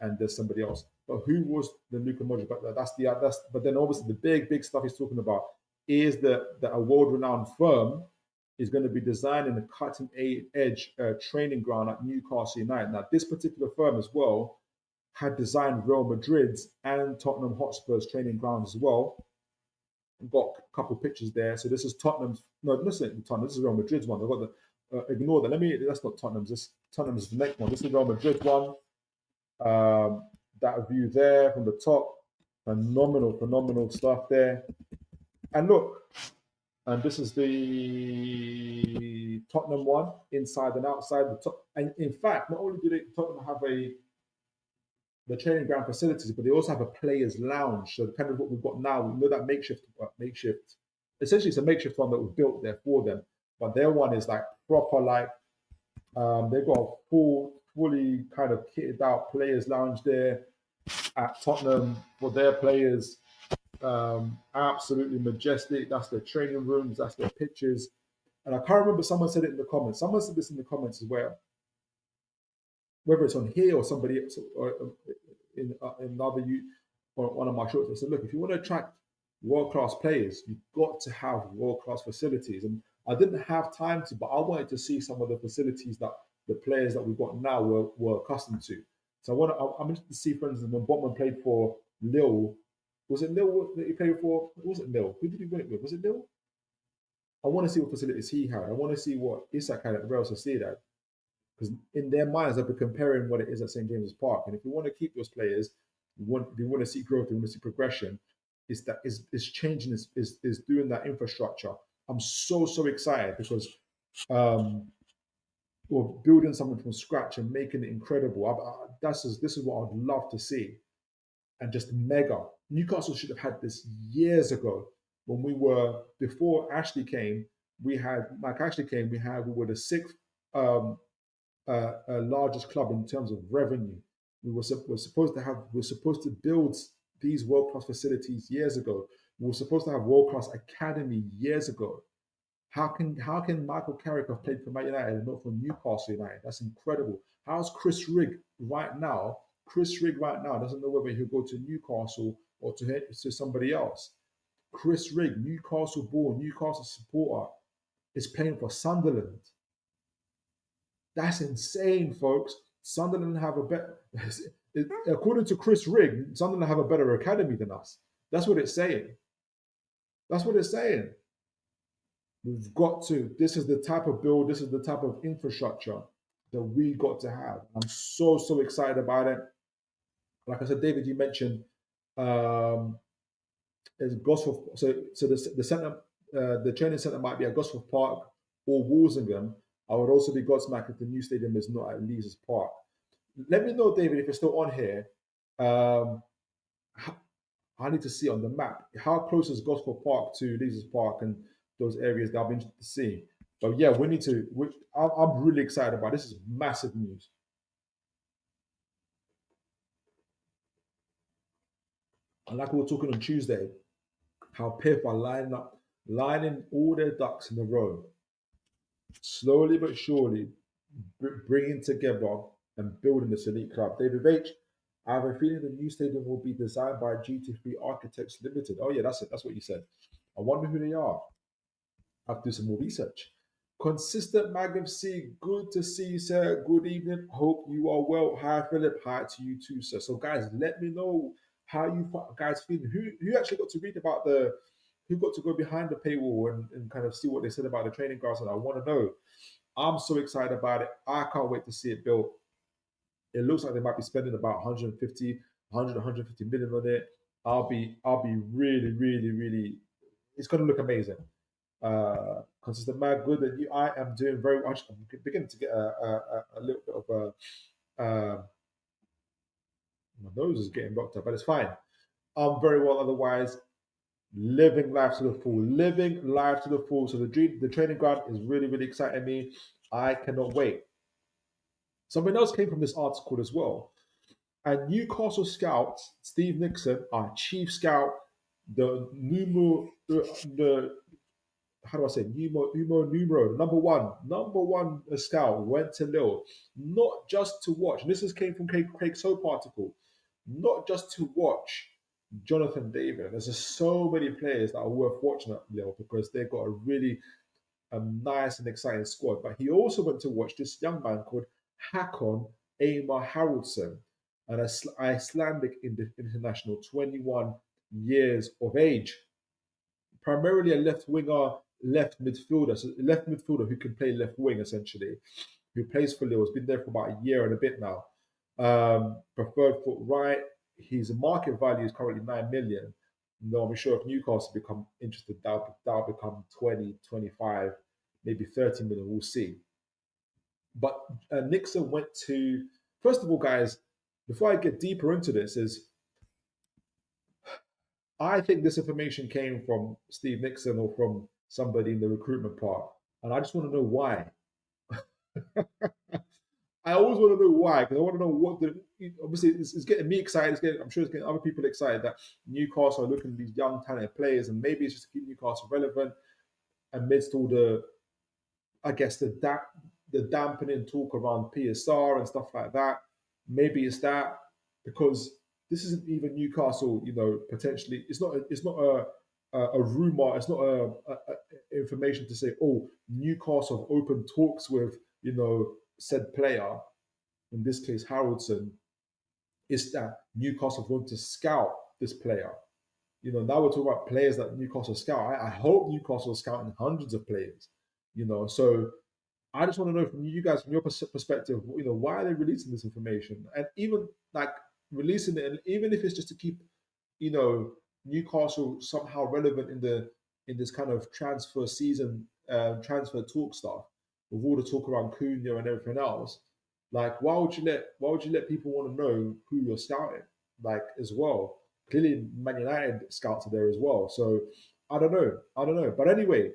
and there's somebody else. But who was the Luka Modric? But then obviously the big stuff he's talking about is that a world-renowned firm is going to be designing a cutting-edge training ground at Newcastle United. Now, this particular firm as well had designed Real Madrid's and Tottenham Hotspur's training grounds as well. I've got a couple of pictures there. So this is Tottenham's. No, this isn't Tottenham. This is Real Madrid's one. I've got the. Ignore that. That's not Tottenham's. Tottenham's is the next one. This is Real Madrid's one. That view there from the top. Phenomenal stuff there. And look. And this is the Tottenham one, inside and outside the top. And in fact, not only do Tottenham have the training ground facilities, but they also have a players' lounge. So kind of what we've got now, we know that makeshift. Essentially, it's a makeshift one that was built there for them. But their one is like proper, like They've got a fully kind of kitted out players lounge there at Tottenham for their players. Absolutely majestic. That's their training rooms. That's their pitches. And I can't remember. Someone said it in the comments. Someone said this in the comments as well. Whether it's on here or somebody else or in another or one of my shorts, I said, look, if you want to attract world class players, you've got to have world class facilities. And I didn't have time to, but I wanted to see some of the facilities that the players that we've got now were accustomed to. So I'm interested to see, for instance, when Botman played for Lille. Was it Lille that he played for? Was it Lille? Who did he win it with? Was it Lille? I want to see what facilities he had. I want to see what Isak had at Real Sociedad. Because in their minds, they'll be comparing what it is at St. James's Park. And if we want to keep those players, we want to see growth, we want to see progression, is changing, is doing that infrastructure. I'm so excited because we're building something from scratch and making it incredible. This is what I'd love to see. And just mega. Newcastle should have had this years ago when we were, before Ashley came, Mike Ashley came, we were the sixth largest club in terms of revenue. We're supposed to build these world-class facilities years ago. We were supposed to have world-class academy years ago. How can Michael Carrick have played for Man United and not for Newcastle United? That's incredible. How's Chris Rigg right now? Chris Rigg right now doesn't know whether he'll go to Newcastle or to somebody else. Chris Rigg, Newcastle born, Newcastle supporter, is playing for Sunderland. That's insane, folks. Sunderland have a better, according to Chris Rigg, Sunderland have a better academy than us. That's what it's saying. That's what it's saying. We've got to. This is the type of build. This is the type of infrastructure that we got to have. I'm so excited about it. Like I said, David, you mentioned is Gosforth. So the center, the training center might be at Gosforth Park or Walsingham. I would also be Godsmack if the new stadium is not at Leazes Park. Let me know, David, if you're still on here. I need to see on the map how close is Gosforth Park to Leazes Park and those areas that I'll be interested to see. But yeah, we need to. I'm really excited about this. Is massive news. And like we were talking on Tuesday, how PIF are lining all their ducks in a row, slowly but surely bringing together and building this elite club. David H, I have a feeling the new stadium will be designed by GT3 Architects Limited. Oh yeah, that's it. That's what you said. I wonder who they are. I have to do some more research. Consistent Magnum C, good to see you, sir. Good evening. Hope you are well. Hi, Philip. Hi to you too, sir. So, guys, let me know how you guys feeling. Who actually got to read about who got to go behind the paywall and kind of see what they said about the training grounds? And I want to know. I'm so excited about it. I can't wait to see it built. It looks like they might be spending about 150 million on it. I'll be really. It's going to look amazing. Consistent man, good that you. I am doing very much. I'm beginning to get a little bit of a. My nose is getting blocked up, but it's fine. I'm very well otherwise. Living life to the full. Living life to the full. So the training ground is really exciting me. I cannot wait. Something else came from this article as well. And Newcastle scout Steve Nixon, our chief scout, the how do I say numero number one scout went to Lille, not just to watch. And this came from Craig Soap article, not just to watch Jonathan David. There's just so many players that are worth watching at Lille because they've got a nice and exciting squad. But he also went to watch this young man called Hakon Amar Haraldsson, an Icelandic international, 21 years of age, primarily a left midfielder who can play left wing essentially, who plays for Lille, has been there for about a year and a bit now. Preferred foot right. His market value is currently 9 million. No, I'm sure if Newcastle become interested, that'll become 20, 25, maybe 30 million. We'll see. But Nixon went to, first of all, guys, before I get deeper into this, I think this information came from Steve Nixon or from somebody in the recruitment part. And I just want to know why. I always want to know why, because I want to know what the obviously it's getting me excited. I'm sure it's getting other people excited that Newcastle are looking at these young talented players, and maybe it's just to keep Newcastle relevant amidst all the, I guess, the dampening talk around PSR and stuff like that. Maybe it's that, because this isn't even Newcastle. Potentially it's not a rumor. It's not information to say, oh, Newcastle have open talks with said player. In this case, Haraldsson. Is that Newcastle want to scout this player? Now we're talking about players that Newcastle scout. I hope Newcastle is scouting hundreds of players. So I just want to know from you guys, from your perspective, why are they releasing this information, and even like releasing it, and even if it's just to keep, Newcastle somehow relevant in this kind of transfer season, transfer talk stuff, with all the talk around Cunha and everything else. Like, why would you let people want to know who you're scouting, like, as well? Clearly, Man United scouts are there as well. So I don't know. But anyway,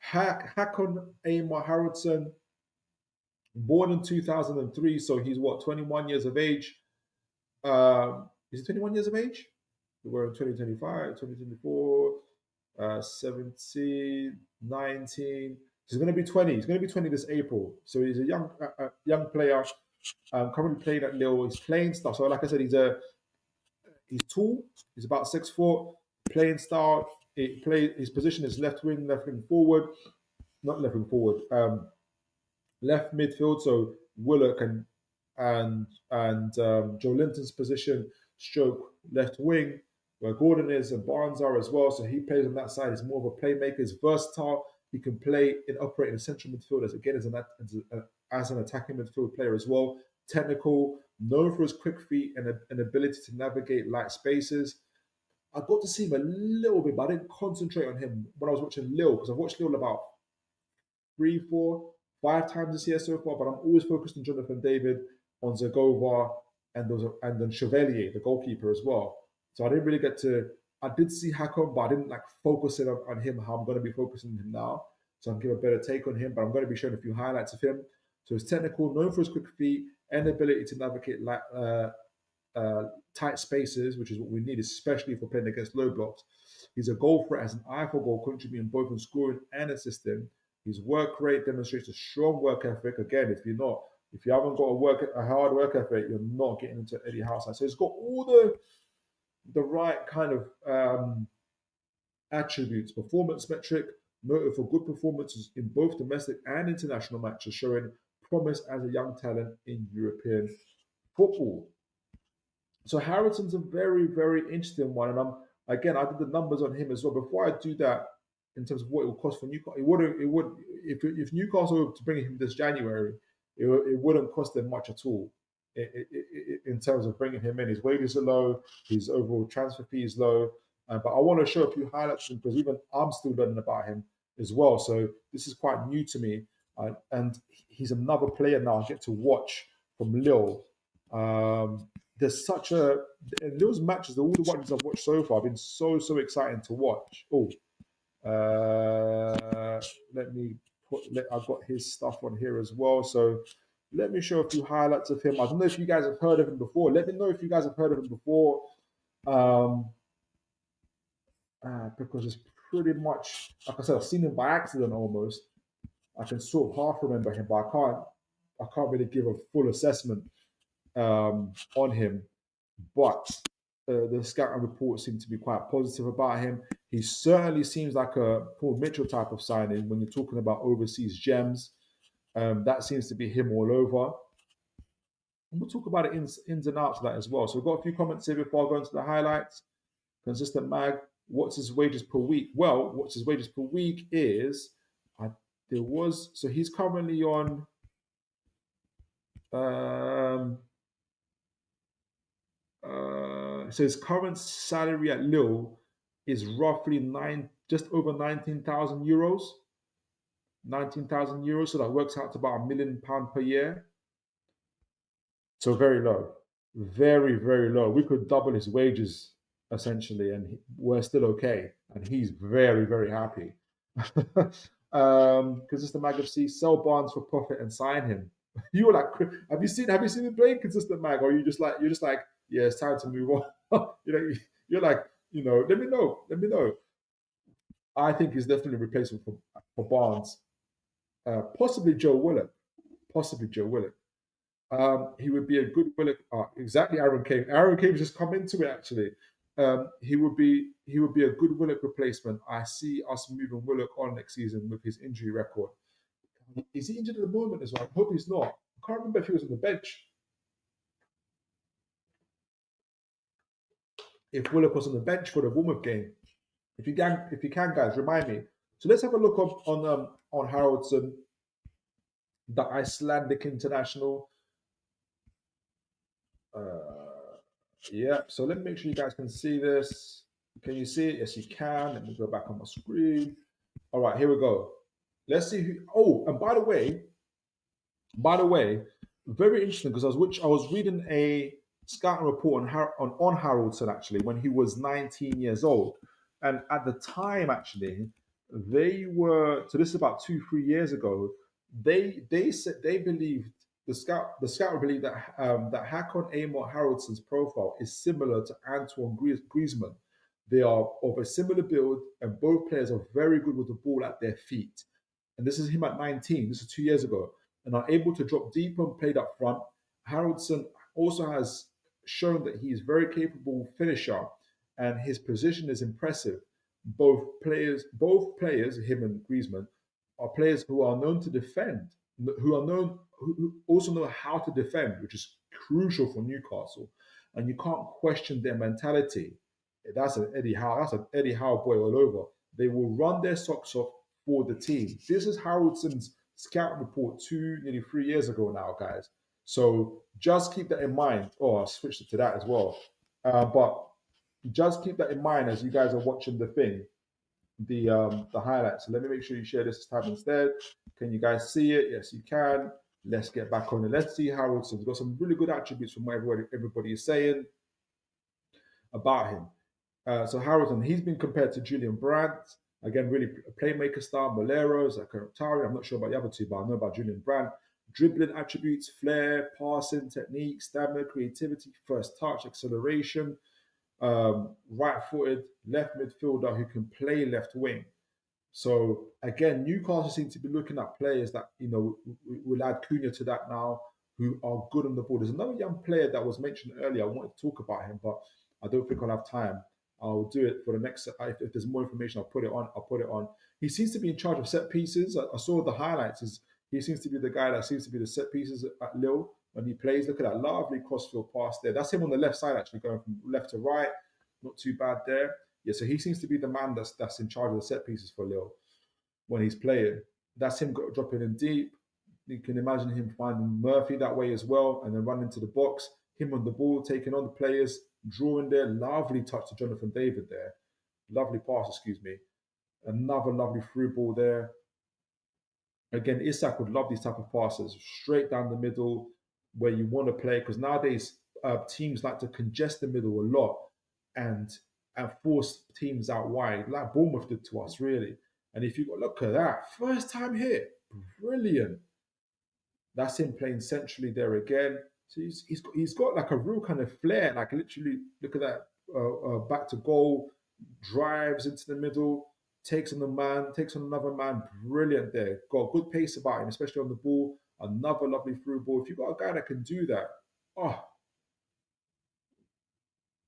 Hakon Amar Haraldsson, born in 2003, so he's what, 21 years of age. Is he 21 years of age? We're in 2025, 2024, 17, 19. He's going to be 20. He's going to be 20 this April. So he's a young player, currently playing at Lille. He's playing stuff. So like I said, he's tall. He's about 6 foot. Playing style. His position is left wing forward. Not left wing forward. Left midfield. So Willock and Joe Linton's position, stroke left wing, where Gordon is and Barnes are as well. So he plays on that side. He's more of a playmaker. He's versatile. He can play and operate in a central midfield as an attacking midfield player as well. Technical, known for his quick feet and an ability to navigate light spaces. I got to see him a little bit, but I didn't concentrate on him when I was watching Lille, because I've watched Lille about 3, 4, 5 times this year so far, but I'm always focused on Jonathan David, on Zagova, and then Chevalier, the goalkeeper, as well. So I didn't really get to. I did see Hakon, but I didn't focus it on him how I'm going to be focusing on him now. So I'll give a better take on him, but I'm going to be showing a few highlights of him. So he's technical, known for his quick feet and ability to navigate tight spaces, which is what we need, especially for playing against low blocks. He's a goal threat, has an eye for goal, contributing both in scoring and assisting. His work rate demonstrates a strong work ethic. Again, if you haven't got a hard work ethic, you're not getting into Eddie House. So he's got all the right kind of attributes, performance metric, noted for good performances in both domestic and international matches, showing promise as a young talent in European football. So Harrison's a very, very interesting one, and I did the numbers on him as well. Before I do that, in terms of what it would cost for Newcastle, if Newcastle were to bring him this January, it wouldn't cost them much at all. In terms of bringing him in, his wages are low, his overall transfer fee is low. But I want to show a few highlights because even I'm still learning about him as well. So this is quite new to me, and he's another player now I get to watch from Lille. There's such a in Lille's matches, all the ones I've watched so far have been so exciting to watch. I've got his stuff on here as well. So let me show a few highlights of him. I don't know if you guys have heard of him before. Let me know if you guys have heard of him before. Because it's pretty much, like I said, I've seen him by accident almost. I can sort of half remember him, but I can't really give a full assessment on him. But the scouting reports seem to be quite positive about him. He certainly seems like a Paul Mitchell type of signing when you're talking about overseas gems. That seems to be him all over. And we'll talk about it ins and outs of that as well. So we've got a few comments here before I go into the highlights. Consistent Mag, what's his wages per week? Well, what's his wages per week is, so he's currently on, so his current salary at Lille is roughly just over 19,000 euros. 19,000 euros, so that works out to about £1 million per year. So very low, very, very low. We could double his wages essentially, and we're still okay. And he's very, very happy. Because it's the Mag FC, sell Barnes for profit and sign him. You were like, have you seen him playing consistent, Mag? Or you're just like, yeah, it's time to move on. You're like, let me know, let me know. I think he's definitely a replacement for Barnes, possibly Joe Willock, possibly Joe Willock. He would be a good Willock. Exactly, Aaron Cave. Aaron Cave's just come into it actually. He would be a good Willock replacement. I see us moving Willock on next season with his injury record. Is he injured at the moment as well? I hope he's not. I can't remember if he was on the bench. If Willock was on the bench for the Bournemouth game. If you can, guys, remind me. So let's have a look on Haraldsson, the Icelandic international. Yeah. So let me make sure you guys can see this. Can you see it? Yes, you can. Let me go back on my screen. All right, here we go. Let's see who. Oh, and by the way, very interesting because I was reading a scouting report on Haraldsson actually when he was 19 years old, and at the time actually they were, so this is about 2-3 years ago. They said they believed, the scout believed that Hakon Amar Haraldsson's profile is similar to Antoine Griezmann. They are of a similar build, and both players are very good with the ball at their feet. And this is him at 19. This is 2 years ago, and are able to drop deep and played up front. Haraldsson also has shown that he is very capable finisher, and his position is impressive. Both players, him and Griezmann, are players who are known to defend, who also know how to defend, which is crucial for Newcastle. And you can't question their mentality. That's an Eddie Howe. That's an Eddie Howe boy all over. They will run their socks off for the team. This is Haraldsson's scout report nearly 3 years ago now, guys. So just keep that in mind. Oh, I switched it to that as well. But just keep that in mind as you guys are watching the highlights. So let me make sure you share this tab instead. Can you guys see it? Yes, you can. Let's get back on it. Let's see Haraldsson's got some really good attributes from what everybody is saying about him. So Haraldsson, he's been compared to Julian Brandt. Again, really playmaker style, Molero, Zakaratari. I'm not sure about the other two, but I know about Julian Brandt. Dribbling attributes, flair, passing, technique, stamina, creativity, first touch, acceleration, right-footed, left midfielder who can play left wing. So again, Newcastle seem to be looking at players that, will add Cunha to that now, who are good on the ball. There's another young player that was mentioned earlier. I wanted to talk about him, but I don't think I'll have time. I'll do it for the next. If there's more information, I'll put it on. He seems to be in charge of set pieces. I saw the highlights. He seems to be the guy that seems to be the set pieces at Lille when he plays. Look at that lovely crossfield pass there. That's him on the left side, actually going from left to right. Not too bad there. Yeah, so he seems to be the man that's in charge of the set pieces for Lille when he's playing. That's him dropping in deep. You can imagine him finding Murphy that way as well, and then running to the box. Him on the ball, taking on the players, drawing there. Lovely touch to Jonathan David there. Lovely pass, excuse me. Another lovely through ball there. Again, Isak would love these type of passes, straight down the middle where you want to play, because nowadays teams like to congest the middle a lot and force teams out wide, like Bournemouth did to us, really. And if you look at that, first time hit, brilliant. That's him playing centrally there again. So he's got like a real kind of flair, like literally look at that back to goal, drives into the middle, takes on another man, brilliant there. Got good pace about him, especially on the ball. Another lovely through ball. If you've got a guy that can do that, oh,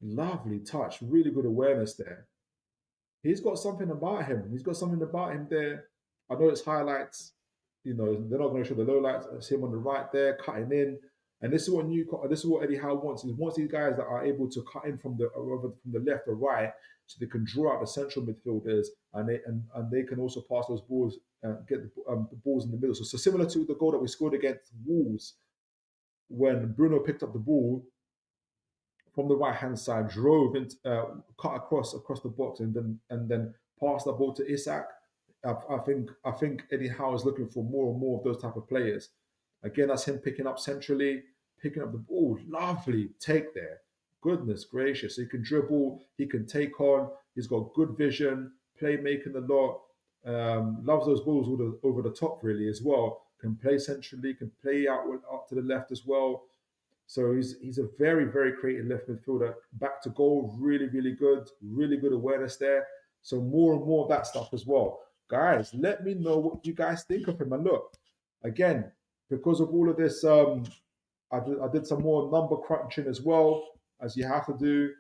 lovely touch, really good awareness there. He's got something about him. He's got something about him there. I know it's highlights. They're not going to show the lowlights. It's him on the right there, cutting in. And this is what Eddie Howe wants. He wants these guys that are able to cut in from the left or right, so they can draw out the central midfielders, and they can also pass those balls and get the balls in the middle. So similar to the goal that we scored against Wolves, when Bruno picked up the ball from the right hand side, drove and cut across the box, and then passed the ball to Isak. I think Eddie Howe is looking for more and more of those type of players. Again, that's him picking up centrally, picking up the ball. Lovely take there. Goodness gracious. He can dribble, he can take on, he's got good vision, playmaking a lot. Loves those balls over the top really as well. can play centrally, can play out to the left as well. So he's a very, very creative left midfielder. Back to goal, really, really good awareness there. So more and more of that stuff as well. Guys, let me know what you guys think of him. And look, again, because of all of this, I did some more number crunching as well, as you have to do.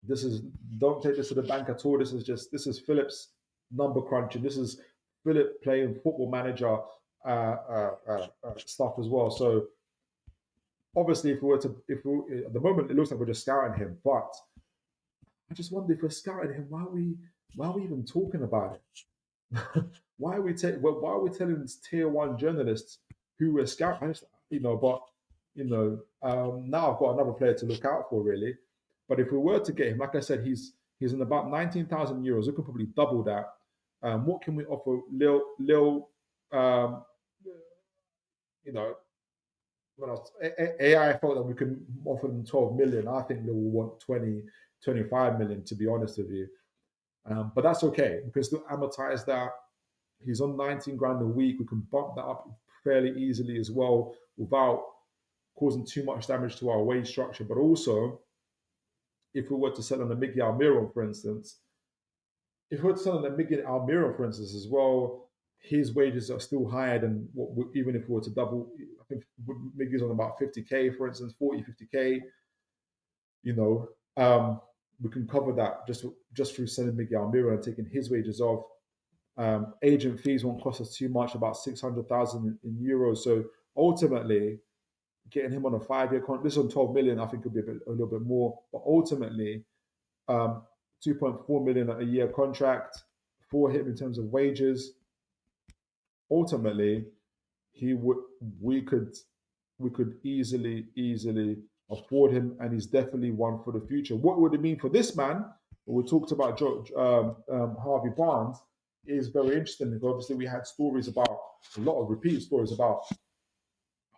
This is, don't take this to the bank at all. This is Philip's number crunching. This is Philip playing Football Manager stuff as well. So obviously, if at the moment it looks like we're just scouting him, but I just wonder if we're scouting him, why are we even talking about it? Why are we telling these tier one journalists who we're scouting? But now I've got another player to look out for, really. But if we were to get him, like I said, he's in about 19,000 euros. We could probably double that. What can we offer Lil? When AI thought that we could offer them 12 million. I think they will want 20, 25 million, to be honest with you. But that's okay. We can still amortize that. He's on 19 grand a week. We can bump that up fairly easily as well without causing too much damage to our wage structure. But also, if we were to sell on the Miguel Almiron, for instance, as well, his wages are still higher than even if we were to double. I think Miguel's on about 50k, for instance, 40, 50k. We can cover that just through selling Miguel Almiron and taking his wages off. Agent fees won't cost us too much, about 600,000 in euros. So ultimately, getting him on a 5-year contract, this on 12 million, I think could be a little bit more. But ultimately, 2.4 million a year contract for him in terms of wages. Ultimately, we could easily afford him, and he's definitely one for the future. What would it mean for this man? We talked about Harvey Barnes. Is very interesting because obviously we had a lot of repeat stories about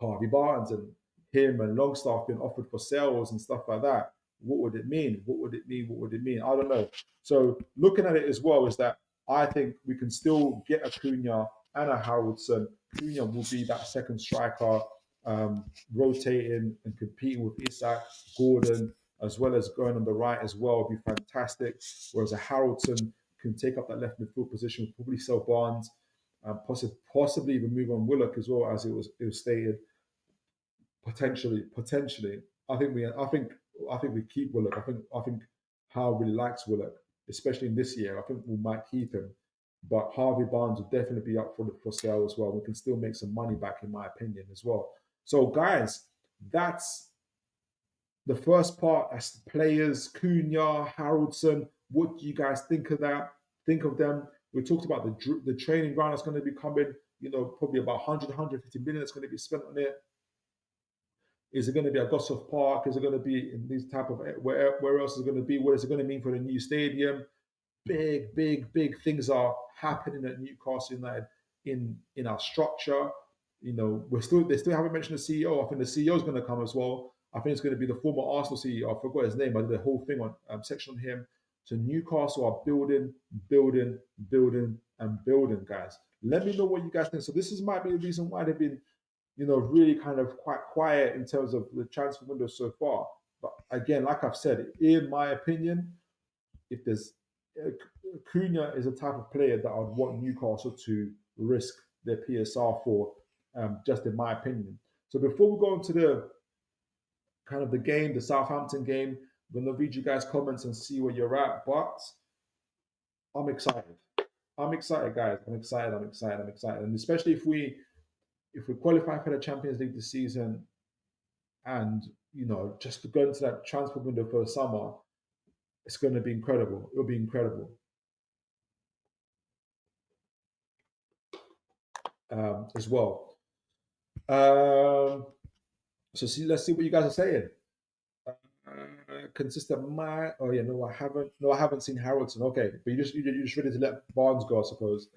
Harvey Barnes and him and Longstaff being offered for sales and stuff like that. What would it mean? I don't know. So looking at it as well is that I think we can still get a Cunha and a Haraldsson. Cunha will be that second striker, rotating and competing with Isak, Gordon, as well as going on the right as well. Would be fantastic. Whereas a Haraldsson can take up that left midfield position, probably sell Barnes, possibly even move on Willock as well, as it was stated. Potentially. I think we keep Willock. I think Hal really likes Willock, especially in this year. I think we might keep him. But Harvey Barnes will definitely be up for sale as well. We can still make some money back, in my opinion, as well. So, guys, that's the first part. As players, Cunha, Haraldsson. What do you guys think of that? Think of them. We talked about the training ground that's going to be coming. Probably about 150 million that's going to be spent on it. Is it going to be at Gosforth Park? Is it going to be in these type of where else is it going to be? What is it going to mean for the new stadium? Big things are happening at Newcastle United in our structure. They still haven't mentioned the CEO. I think the CEO is going to come as well. I think it's going to be the former Arsenal CEO. I forgot his name. I did a whole thing on section on him. So Newcastle are building, guys. Let me know what you guys think. So this might be the reason why they've been, really kind of quite quiet in terms of the transfer window so far. But again, like I've said, in my opinion, if there's Cunha is a type of player that I'd want Newcastle to risk their PSR for, just in my opinion. So before we go into the kind of the game, the Southampton game, I'm going to read you guys' comments and see where you're at. But I'm excited. Guys. I'm excited. And especially if we qualify for the Champions League this season and, just to go into that transfer window for the summer, it's going to be incredible. It'll be incredible. As well. So let's see what you guys are saying. Consistent man. Oh yeah, no, I haven't seen Haraldsson. Okay, but you just ready to let Barnes go, I suppose.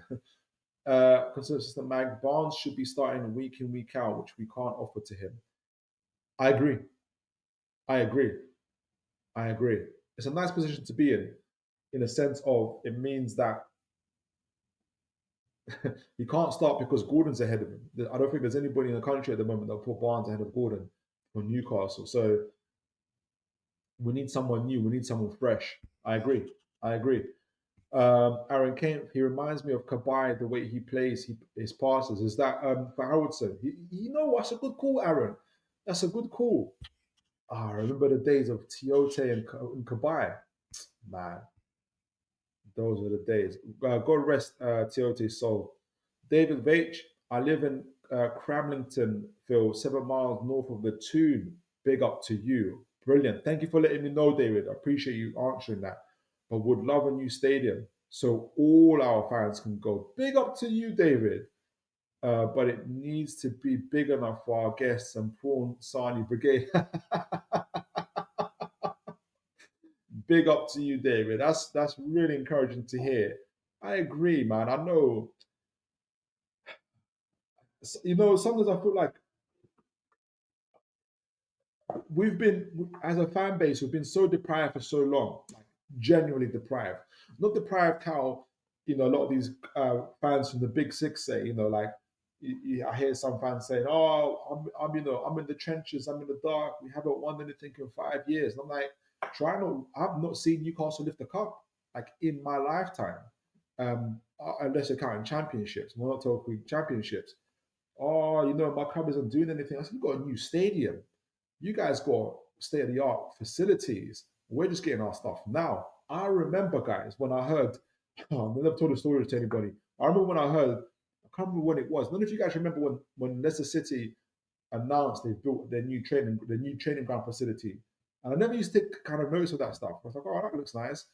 Consistent man. Barnes should be starting week in, week out, which we can't offer to him. I agree. It's a nice position to be in a sense of it means that he can't start because Gordon's ahead of him. I don't think there's anybody in the country at the moment that'll put Barnes ahead of Gordon for Newcastle. So we need someone new. We need someone fresh. I agree. I agree. Aaron Kane, he reminds me of Kabay, the way he plays, his passes. Is that for Haraldsson? You know, that's a good call, Aaron. That's a good call. I remember the days of Tiote and Kabay. Man, those were the days. God rest Tiote's soul. David Veitch, I live in Cramlington, Phil, 7 miles north of the Toon. Big up to you. Brilliant. Thank you for letting me know, David. I appreciate you answering that. But would love a new stadium so all our fans can go. Big up to you, David. But it needs to be big enough for our guests and Prawn Sani Brigade. Big up to you, David. That's really encouraging to hear. I agree, man. I know. You know, sometimes I feel like we've been, as a fan base, we've been so deprived for so long, like genuinely deprived. Not deprived how, you know, a lot of these fans from the Big Six say, you know, like I hear some fans saying, "Oh, I'm, you know, I'm in the trenches, I'm in the dark. We haven't won anything in 5 years." And I'm like, try not. I've not seen Newcastle lift a cup like in my lifetime, unless you're counting championships. We're not talking championships. Oh, you know, my club isn't doing anything. I said, you've got a new stadium. You guys got state of the art facilities. We're just getting our stuff now. I remember, guys, when I heard, oh, I never told the story to anybody. I remember when I heard, I can't remember when it was. None of you guys remember when Leicester City announced they built their new training ground facility. And I never used to take kind of notice of that stuff. I was like, oh, that looks nice.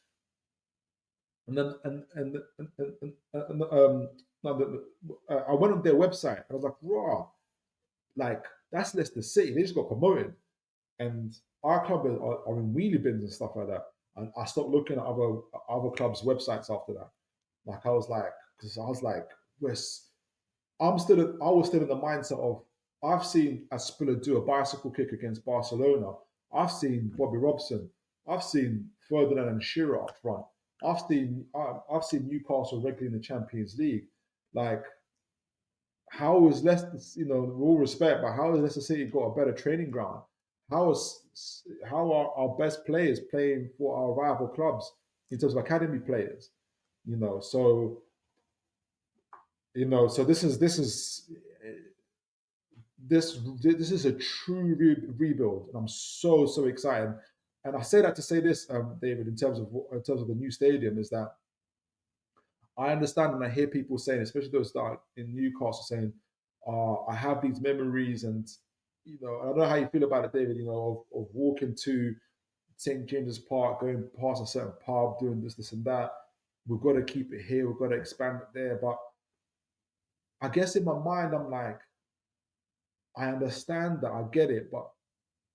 And then no, I went on their website and I was like, raw, like that's Leicester City. They just got promoted, and our club are in wheelie bins and stuff like that. And I stopped looking at other clubs' websites after that. Like I was like, because I was like, West. I was still in the mindset of I've seen Aspilla do a bicycle kick against Barcelona. I've seen Bobby Robson. I've seen Ferdinand and Shearer up front. I've seen Newcastle regularly in the Champions League. Like how is Leicester, you know, with all respect, but how has Leicester City got a better training ground? How are our best players playing for our rival clubs in terms of academy players? You know, so so this is a true rebuild, and I'm so excited. And I say that to say this, David, in terms of the new stadium, is that I understand and I hear people saying, especially those that are in Newcastle, saying, "I have these memories," and I don't know how you feel about it, David. Of walking to St James's Park, going past a certain pub, doing this, and that. We've got to keep it here. We've got to expand it there. But I guess in my mind, I'm like, I understand that, I get it, but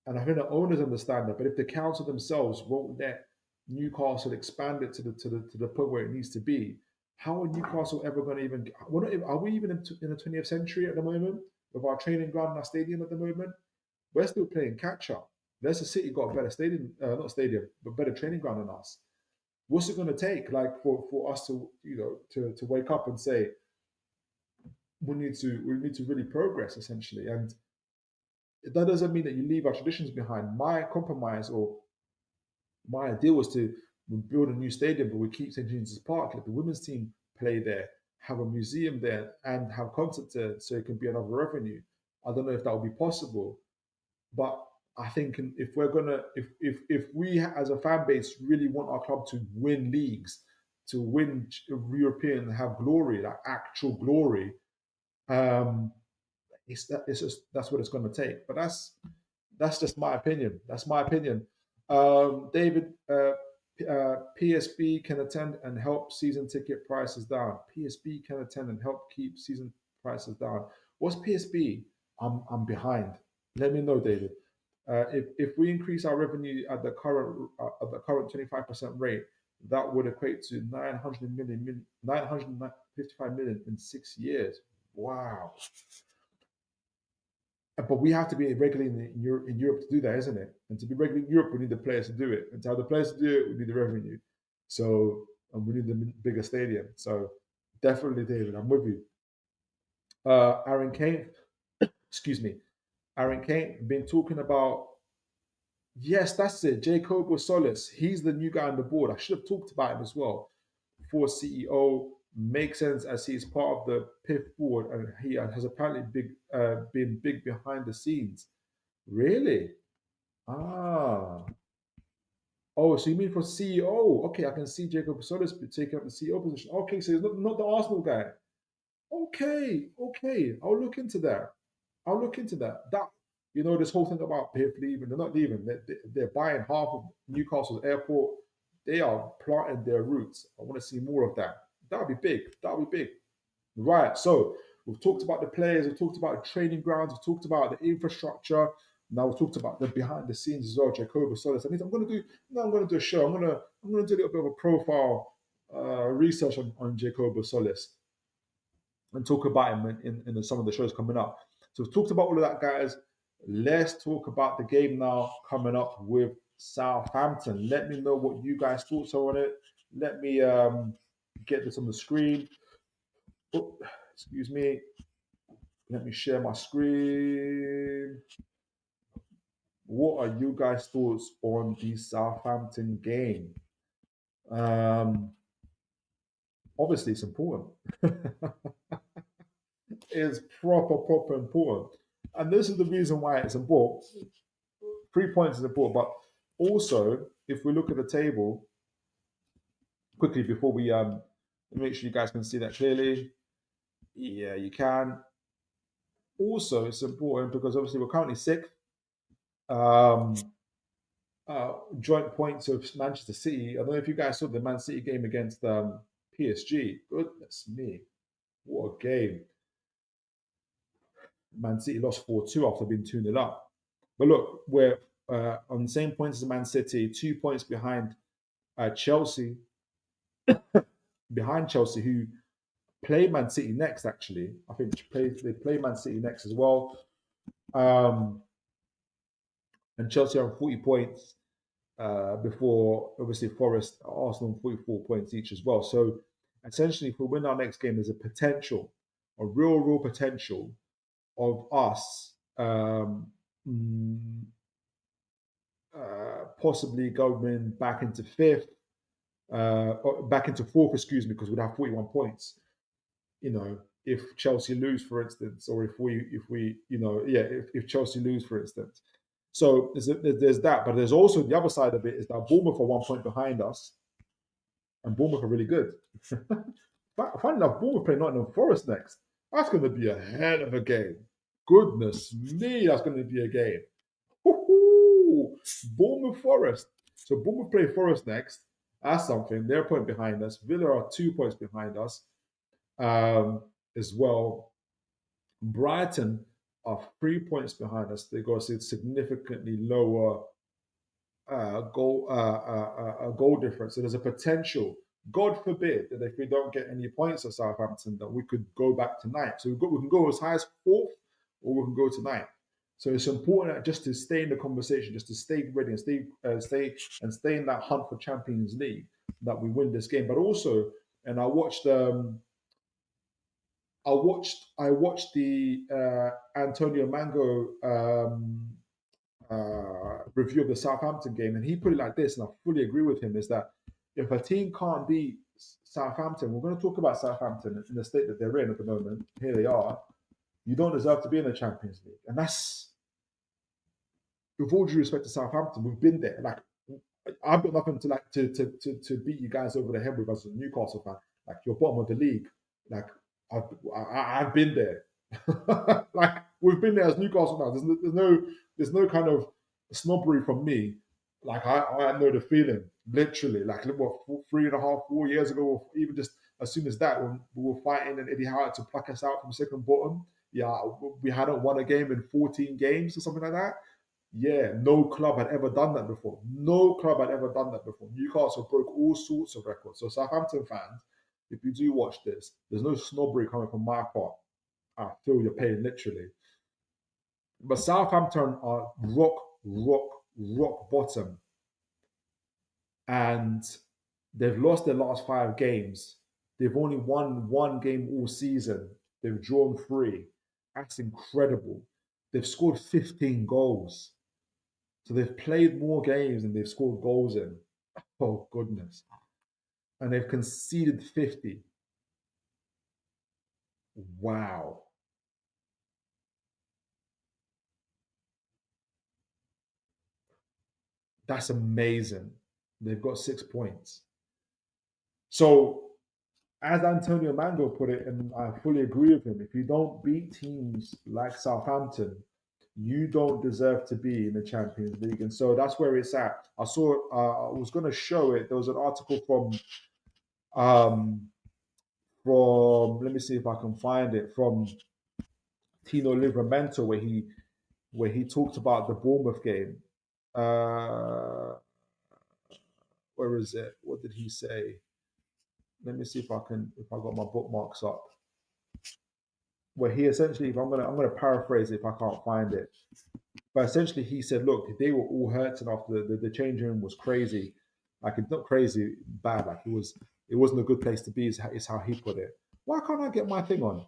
and I think the owners understand that. But if the council themselves won't let Newcastle expand it to the point where it needs to be, how are Newcastle ever going to even? Are we even in the 20th century at the moment with our training ground and our stadium at the moment? We're still playing catch up. Leicester City got a better stadium, not stadium, but better training ground than us. What's it going to take, like for us to to wake up and say we need to really progress essentially? And that doesn't mean that you leave our traditions behind. My compromise or my idea was to build a new stadium, but we keep St James's Park, let the women's team play there, have a museum there, and have concerts there, so it can be another revenue. I don't know if that will be possible, but I think if we're gonna, if we as a fan base really want our club to win leagues, to win European, have glory, like actual glory, um, it's just that's what it's going to take. But that's just my opinion. That's my opinion. David, PSB can attend and help season ticket prices down. PSB can attend and help keep season prices down. What's PSB? I'm behind. Let me know, David. If we increase our revenue at the current 25% rate, that would equate to 955 million in 6 years. Wow. But we have to be regularly in Europe to do that, isn't it? And to be regularly in Europe, we need the players to do it. And to have the players to do it, we need the revenue. So, and we need the bigger stadium. So, Definitely, David. I'm with you. Aaron Kane, excuse me. Aaron Kane been talking about. Yes, that's it. Jacobo Solis. He's the new guy on the board. I should have talked about him as well. For CEO makes sense as he's part of the PIF board and he has apparently been big behind the scenes. Really? Ah. Oh, so you mean for CEO? Okay, I can see Jacob Solis taking up the CEO position. Okay, so he's not the Arsenal guy. Okay, okay. I'll look into that. I'll look into that. This whole thing about PIF leaving, they're not leaving. They're buying half of Newcastle's airport. They are planting their roots. I want to see more of that. That would be big. That would be big. Right. So we've talked about the players, we've talked about the training grounds, we've talked about the infrastructure. Now we've talked about the behind the scenes as well, Jacobo Solis. I'm gonna do a show. I'm gonna do a little bit of a profile research on Jacobo Solis and talk about him in some of the shows coming up. So we've talked about all of that, guys. Let's talk about the game now coming up with Southampton. Let me know what you guys thoughts are on it. Let me get this on the screen. Oh, excuse me. Let me share my screen. What are you guys' thoughts on the Southampton game? Obviously, it's important. It's proper important. And this is the reason why it's important. 3 points is important, but also, if we look at the table quickly before we make sure you guys can see that clearly. Yeah, you can. Also, it's important because obviously we're currently sixth. Joint points of Manchester City. I don't know if you guys saw the Man City game against PSG. Goodness me, what a game! Man City lost 4-2 after being 2-0 up. But look, we're on the same points as Man City, 2 points behind Chelsea, who play Man City next. Actually, I think they play Man City next as well. And Chelsea are on 40 points before, obviously, Forest, Arsenal on 44 points each as well. So essentially, if we win our next game, there's a real potential of us possibly going back into fifth, or back into fourth, excuse me, because we'd have 41 points. If Chelsea lose, for instance, or if Chelsea lose, for instance. So there's that, but there's also the other side of it is that Bournemouth are 1 point behind us, and Bournemouth are really good. Funny enough, Bournemouth play Nottingham Forest next. That's going to be a hell of a game. Goodness me, that's going to be a game. Woo-hoo! Bournemouth Forest. So Bournemouth play Forest next. That's something. They're a point behind us. Villa are 2 points behind us as well. Brighton are 3 points behind us. They got a significantly lower goal difference. So there's a potential, God forbid, that if we don't get any points at Southampton, that we could go back to ninth. So we can go as high as fourth, or we can go to ninth. So it's important just to stay in the conversation, just to stay ready and stay in that hunt for Champions League, that we win this game. But also, and I watched the Antonio Mango review of the Southampton game, and he put it like this, and I fully agree with him: is that if a team can't beat Southampton, we're going to talk about Southampton in the state that they're in at the moment. Here they are. You don't deserve to be in the Champions League, and that's, with all due respect to Southampton, we've been there. Like, I've got nothing to beat you guys over the head with as a Newcastle fan. Like, you're bottom of the league. Like, I've been there. Like, we've been there as Newcastle fans. There's no kind of snobbery from me. Like, I know the feeling, literally. Like, what, 3.5, 4 years ago, or even just as soon as that, when we were fighting and Eddie Howe to pluck us out from second bottom. Yeah, we hadn't won a game in 14 games or something like that. Yeah, no club had ever done that before. Newcastle broke all sorts of records. So Southampton fans, if you do watch this, there's no snobbery coming from my part. I feel your pain, literally. But Southampton are rock bottom. And they've lost their last 5 games. They've only won one game all season. They've drawn 3. That's incredible. They've scored 15 goals. So they've played more games than they've scored goals in. Oh, goodness. And they've conceded 50. Wow. That's amazing. They've got 6 points. So, as Antonio Mango put it, and I fully agree with him, if you don't beat teams like Southampton, you don't deserve to be in the Champions League. And so that's where it's at. I was going to show it. There was an article um, let me see if I can find it, from Tino Livramento, where he talked about the Bournemouth game. Uh, where is it? What did he say? Let me see if I got my bookmarks up. Where he essentially, if I'm gonna paraphrase it if I can't find it, but essentially he said, look, they were all hurting after the changing room was crazy. Like, it's not crazy bad. Like, it wasn't a good place to be. Is how he put it. Why can't I get my thing on?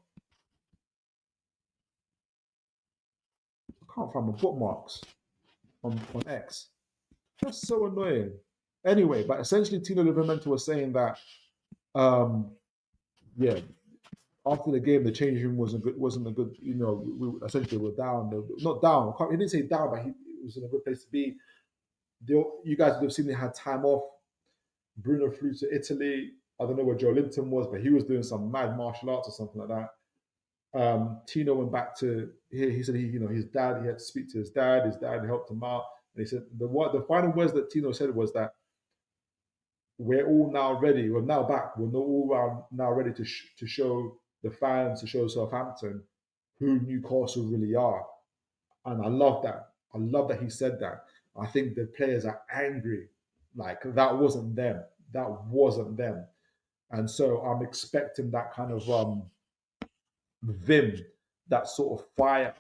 I can't find my bookmarks on X. That's so annoying. Anyway, but essentially Tino Livramento was saying that, um, yeah, after the game, the changing room wasn't a good. We essentially were down. Not down. He didn't say down, but it was in a good place to be. You guys would have seen they had time off. Bruno flew to Italy. I don't know where Joe Linton was, but he was doing some mad martial arts or something like that. Tino went back to. He said his dad. He had to speak to his dad. His dad helped him out, and he said the final words that Tino said was that we're all now ready. We're now back. We're all now ready to show the fans, to show Southampton who Newcastle really are. And I love that. I love that he said that. I think the players are angry. Like, that wasn't them. That wasn't them. And so I'm expecting that kind of vim, that sort of fire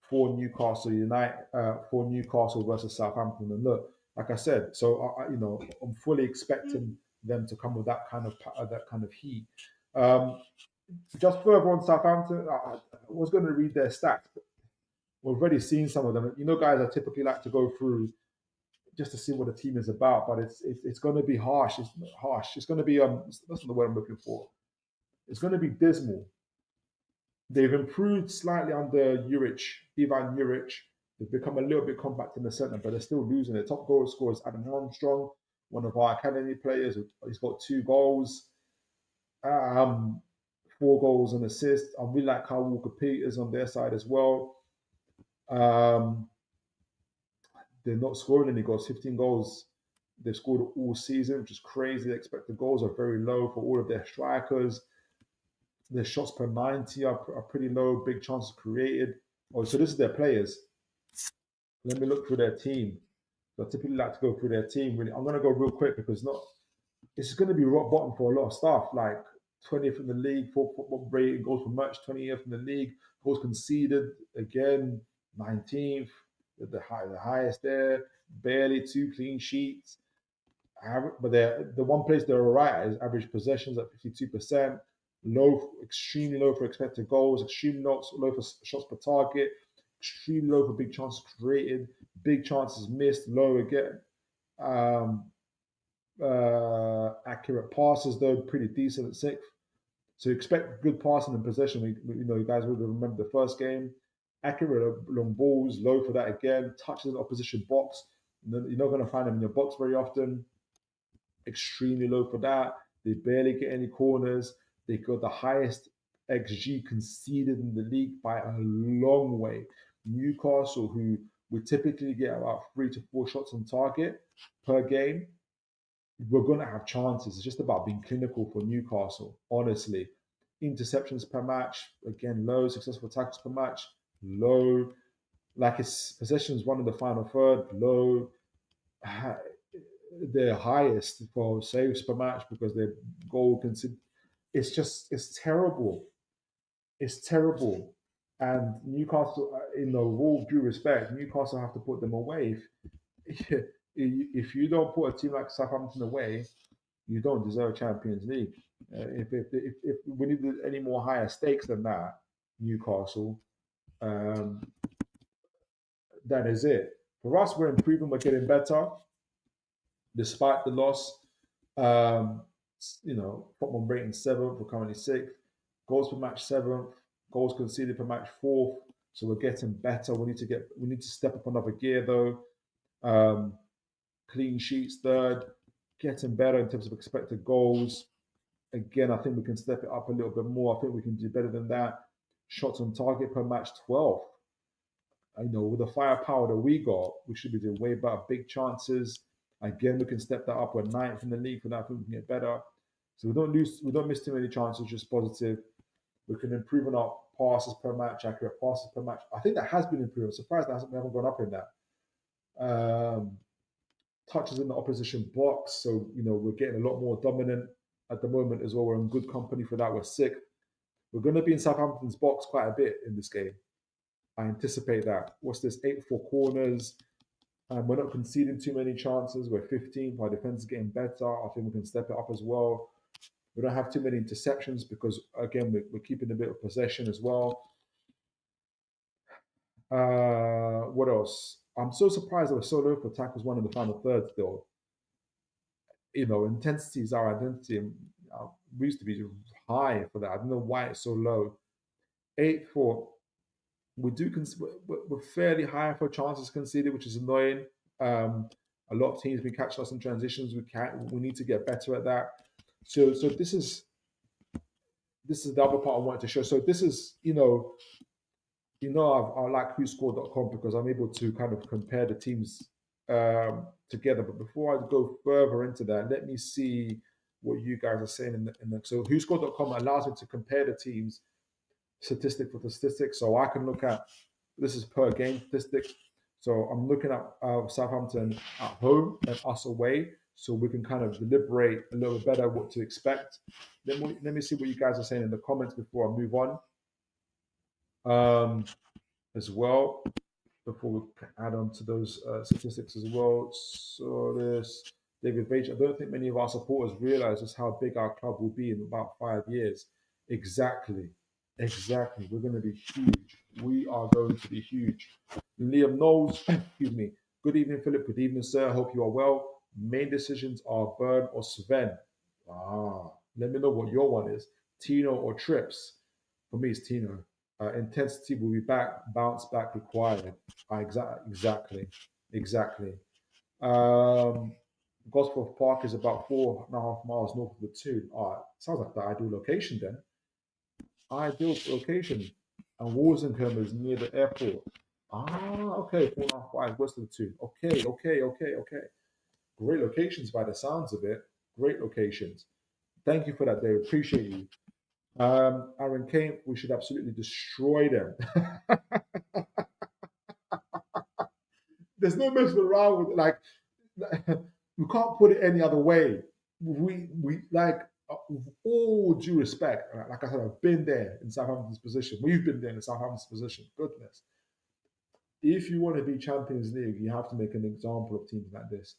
for Newcastle United, for Newcastle versus Southampton. And look, like I said, so I'm fully expecting them to come with that kind of heat. Just further on Southampton, I was going to read their stats, but we've already seen some of them. Guys, I typically like to go through just to see what the team is about, but it's going to be harsh. It's harsh. It's going to be that's not the word I'm looking for. It's going to be dismal. They've improved slightly under Ivan Juric. They've become a little bit compact in the centre, but they're still losing. Their top goal scorer is Adam Armstrong, one of our academy players. He's got 2 goals, 4 goals and assists. I really like how Walker Peters on their side as well. They're not scoring any goals. 15 goals they've scored all season, which is crazy. The expected goals are very low for all of their strikers. Their shots per 90 are pretty low. Big chances created. Oh, so this is their players. Let me look through their team. So I typically like to go through their team. Really, I'm going to go real quick because it's going to be rock bottom for a lot of stuff. Like 20th in the league, 4 rated goals per match, 20th in the league, goals conceded again, 19th, the highest there, barely 2 clean sheets. But the one place they're all right is average possessions at 52%, low, extremely low for expected goals, extremely low for shots per target, extremely low for big chances created, big chances missed, low again. Accurate passes though, pretty decent at 6th. So expect good passing and possession. You guys would remember the first game. Accurate long balls, low for that again. Touches in opposition box. You're not going to find them in your box very often. Extremely low for that. They barely get any corners. They got the highest XG conceded in the league by a long way. Newcastle, who would typically get about 3 to 4 shots on target per game, we're going to have chances. It's just about being clinical for Newcastle, honestly. Interceptions per match, again, low. Successful tackles per match, low. Like, his possessions one in the final third, low. Their highest for saves per match because their goal considered. It's terrible. It's terrible. And Newcastle, with all due respect, Newcastle have to put them away. If you don't put a team like Southampton away, you don't deserve Champions League. If we need any more higher stakes than that, Newcastle, um, that is it. For us, we're improving, we're getting better, despite the loss. Um, football rating seventh, we're currently sixth. Goals per match seventh, goals conceded per match fourth. So we're getting better. We need to step up another gear though. Um, Clean sheets third, getting better in terms of expected goals. Again, I think we can step it up a little bit more. I think we can do better than that. Shots on target per match 12th. With the firepower that we got, we should be doing way better. Big chances. Again, we can step that up. We're ninth in the league for that. I think we can get better. So we don't miss too many chances, just positive. We can improve on our passes per match, accurate passes per match. I think that has been improved. I'm surprised that we haven't gone up in that. Touches in the opposition box. So, we're getting a lot more dominant at the moment as well. We're in good company for that. We're sixth. We're going to be in Southampton's box quite a bit in this game. I anticipate that. What's this? 8 for corners. We're not conceding too many chances. We're 15th. Our defense is getting better. I think we can step it up as well. We don't have too many interceptions because, again, we're keeping a bit of possession as well. What else? I'm so surprised that we're so low for tackles won in the final third still. Intensity is our identity. And we used to be high for that. I don't know why it's so low. 8 for we're fairly high for chances conceded, which is annoying. A lot of teams been catching us in transitions. We need to get better at that. So this is the other part I wanted to show. So this is I like whoscored.com because I'm able to kind of compare the teams together. But before I go further into that, let me see what you guys are saying in the so whoscored.com allows me to compare the teams statistic for statistics. So I can look at, this is per game statistics. So I'm looking at Southampton at home and us away, so we can kind of deliberate a little bit better what to expect. Let me see what you guys are saying in the comments before I move on. As well, before we add on to those statistics as well. So this David Page, I don't think many of our supporters realize just how big our club will be in about 5 years. Exactly. We're going to be huge. We are going to be huge. Liam Knowles, excuse me. Good evening, Philip. Good evening, sir. I hope you are well. Main decisions are Burn or Sven. Let me know what your one is. Tino or Trips. For me, it's Tino. Intensity will be back. Bounce back required. Exactly. Gosforth Park is about 4.5 miles north of the Toon. Sounds like the ideal location then. Ideal location. And Walsingham is near the airport. Okay, 4.5 miles west of the Toon. Okay. Great locations by the sounds of it. Great locations. Thank you for that, David. Appreciate you. Aaron Kane, we should absolutely destroy them. There's no messing around with we can't put it any other way. We like with all due respect, like I said, I've been there in Southampton's position. We've been there in Southampton's position. Goodness. If you want to be Champions League, you have to make an example of teams like this.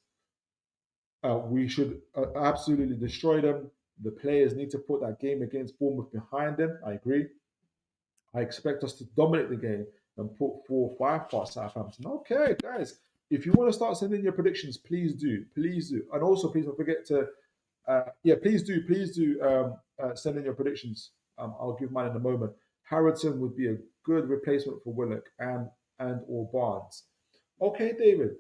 We should absolutely destroy them. The players need to put that game against Bournemouth behind them. I agree. I expect us to dominate the game and put 4-5 past Southampton. Okay, guys, if you want to start sending your predictions, please do. And also, please don't forget to, please do send in your predictions. I'll give mine in a moment. Haraldsson would be a good replacement for Willock and or Barnes. Okay, David,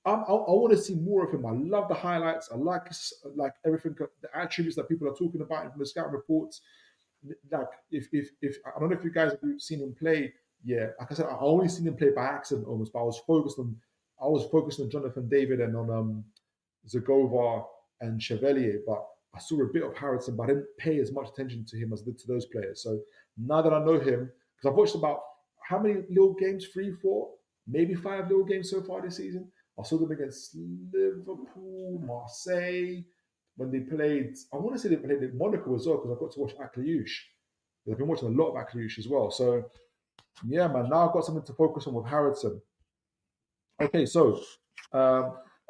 I want to see more of him. I love the highlights. I like everything, the attributes that people are talking about from the scout reports. Like if I don't know if you guys have seen him play. Yeah, like I said, I only seen him play by accident almost, but I was focused on Jonathan David and on Zagova and Chevalier, but I saw a bit of Haraldsson, but I didn't pay as much attention to him as I did to those players. So now that I know him, because I've watched about how many little games, 3, 4, maybe 5 little games so far this season. I saw them against Liverpool, Marseille, when they played. I want to say they played in Monaco as well, because I've got to watch Akliouche. I've been watching a lot of Akliouche as well. So, yeah, man, now I've got something to focus on with Haraldsson. Okay, so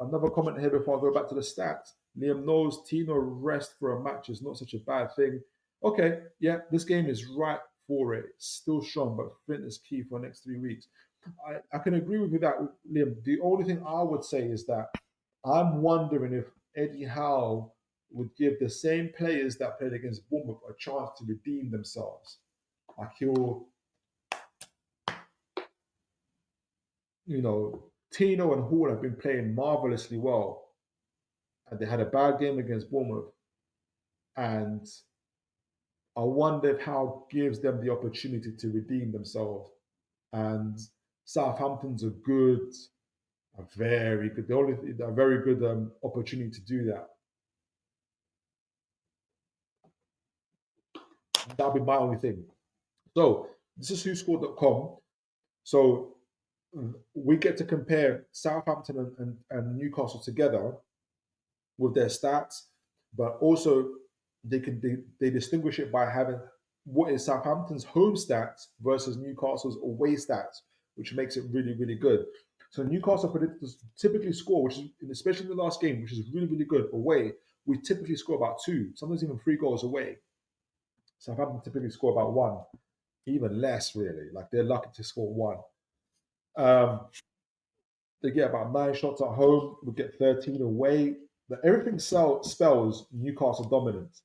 another comment here before I go back to the stats. Liam knows Tino rest for a match is not such a bad thing. Okay, yeah, this game is right for it. It's still strong, but fitness key for the next 3 weeks. I can agree with you that, Liam. The only thing I would say is that I'm wondering if Eddie Howe would give the same players that played against Bournemouth a chance to redeem themselves. Like he'll, Tino and Hall have been playing marvelously well, and they had a bad game against Bournemouth. And I wonder if Howe gives them the opportunity to redeem themselves. And Southampton's a very good, a very good opportunity to do that. That'll be my only thing. So this is whoscored.com. So we get to compare Southampton and Newcastle together with their stats, but also they distinguish it by having what is Southampton's home stats versus Newcastle's away stats, which makes it really, really good. So Newcastle typically score, which is especially in the last game, which is really, really good away. We typically score about 2, sometimes even 3 goals away. Southampton typically score about 1, even less really. Like they're lucky to score 1. They get about 9 shots at home. We get 13 away. But everything spells Newcastle dominance.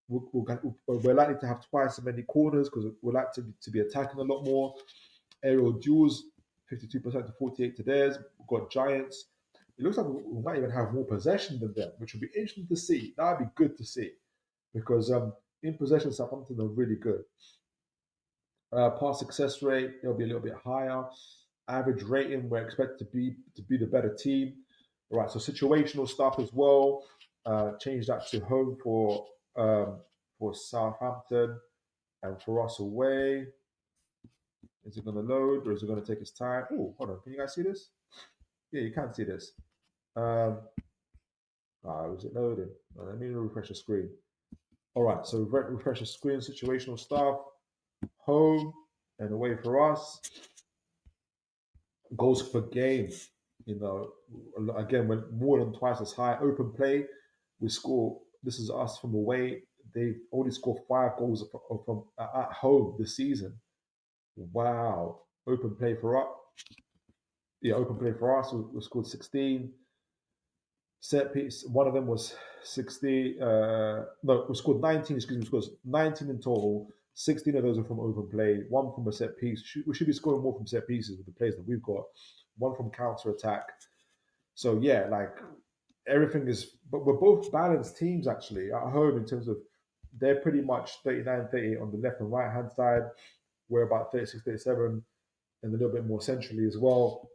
We're likely to have twice as many corners because we're likely to be attacking a lot more. Aerial duels, 52% to 48 to theirs. We've got Giants. It looks like we might even have more possession than them, which would be interesting to see. That would be good to see because in possession, Southampton are really good. Pass success rate, it'll be a little bit higher. Average rating, we're expected to be the better team. All right, so situational stuff as well. Change that to home for Southampton and for us away. Is it going to load or is it going to take its time? Oh, hold on. Can you guys see this? Yeah, you can see this. Was it loading? Let me refresh the screen. All right, so refresh the screen, situational stuff. Home and away for us. Goals per game, again, we're more than twice as high. Open play, we score. This is us from away. They only scored 5 goals from at home this season. Wow. Open play for us. Yeah, open play for us. We scored 16. Set piece. One of them was 60. No, we scored 19. Excuse me, we scored 19 in total. 16 of those are from open play, 1 from a set piece. We should be scoring more from set pieces with the players that we've got. 1 from counter attack. So yeah, like everything is, but we're both balanced teams actually at home in terms of they're pretty much 39, 38 on the left and right hand side. We're about 36, 37 and a little bit more centrally as well.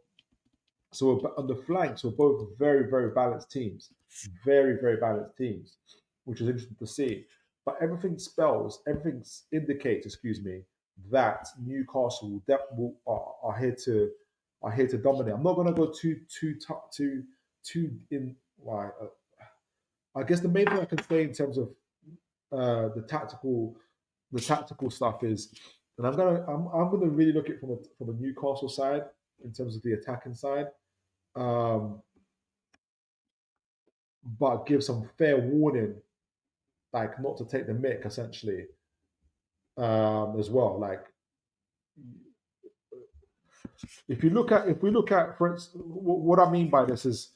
So on the flanks, we're both very, very balanced teams. Very, very balanced teams, which is interesting to see. But everything indicates, that Newcastle are here to dominate. I'm not going to go too in. I guess the main thing I can say in terms of the tactical stuff is, and I'm gonna really look at it from a Newcastle side in terms of the attacking side, but give some fair warning, like not to take the mick essentially, as well. Like if we look at, for instance, what I mean by this is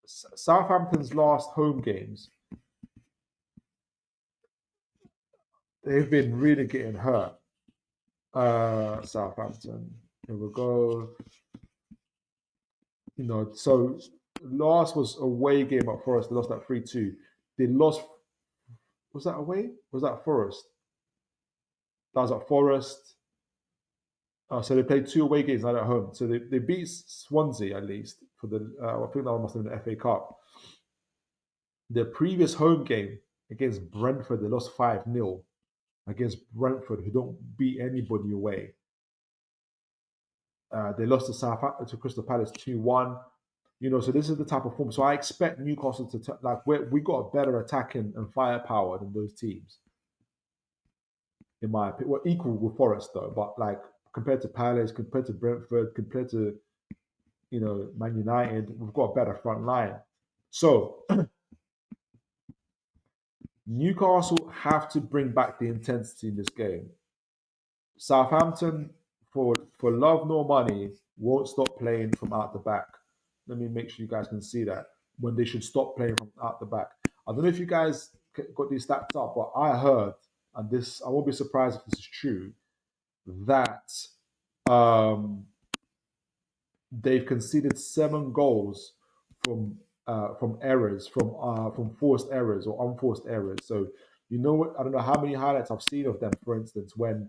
Southampton's last home games, they've been really getting hurt. Southampton. Here we go. So last was away game at Forest. They lost that 3-2. They lost. Was that away? Was that Forest? That was at Forest. So they played 2 away games, not at home. So they beat Swansea at least for the. I think that must have been the FA Cup. Their previous home game against Brentford, they lost 5-0 against Brentford, who don't beat anybody away. They lost to Crystal Palace 2-1. So this is the type of form. So I expect Newcastle to we got a better attacking and firepower than those teams. In my opinion, we're equal with Forest though, but like compared to Palace, compared to Brentford, compared to Man United, we've got a better front line. So Newcastle have to bring back the intensity in this game. Southampton, for love nor money, won't stop playing from out the back. Let me make sure you guys can see that when they should stop playing from out the back. I don't know if you guys got these stats up, but I heard, and this I won't be surprised if this is true, that they've conceded 7 goals from errors, from forced errors or unforced errors. So I don't know how many highlights I've seen of them. For instance, when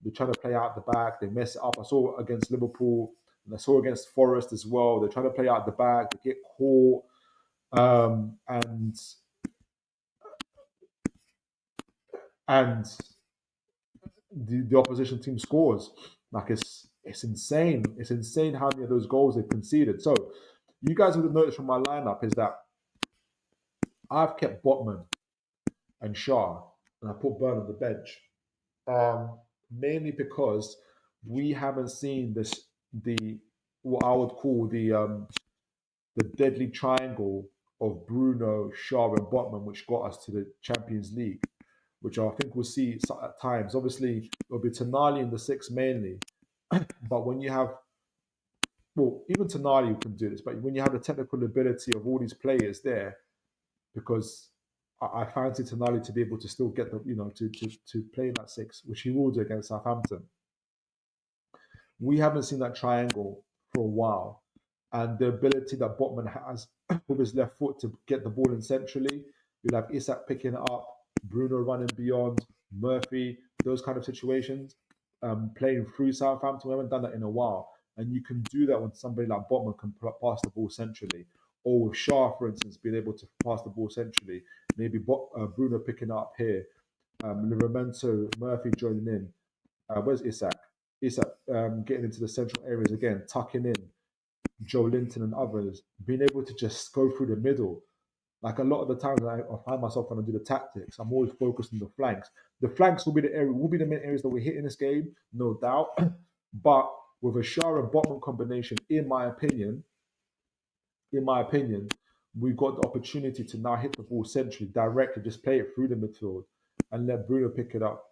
they're trying to play out the back, they mess it up. I saw against Liverpool, and I saw against Forest as well. They're trying to play out the back, they get caught, and the opposition team scores. Like it's insane. It's insane how many of those goals they've conceded. So you guys would have noticed from my lineup is that I've kept Botman and Shaw, and I put Burn on the bench. Mainly because we haven't seen what I would call the deadly triangle of Bruno, Shaw, and Botman, which got us to the Champions League, which I think we'll see at times. Obviously, it'll be Tonali in the 6 mainly, but when you have, well, even Tonali can do this, but when you have the technical ability of all these players there, because I fancy Tonali to be able to still get to play in that 6, which he will do against Southampton. We haven't seen that triangle for a while, and the ability that Botman has with his left foot to get the ball in centrally. You'll have Isak picking it up, Bruno running beyond, Murphy, those kind of situations, playing through Southampton. We haven't done that in a while, and you can do that when somebody like Botman can pass the ball centrally, or with Shaw, for instance, being able to pass the ball centrally. Maybe Bruno picking up here, Livramento, Murphy joining in. Where's Isak? Isak getting into the central areas again, tucking in. Joe Linton and others, being able to just go through the middle. Like a lot of the times I find myself trying to do the tactics, I'm always focused on the flanks. The flanks will be the main areas that we hit in this game, no doubt. But with a Shaw and Botman combination, in my opinion, we've got the opportunity to now hit the ball centrally, directly, just play it through the midfield and let Bruno pick it up.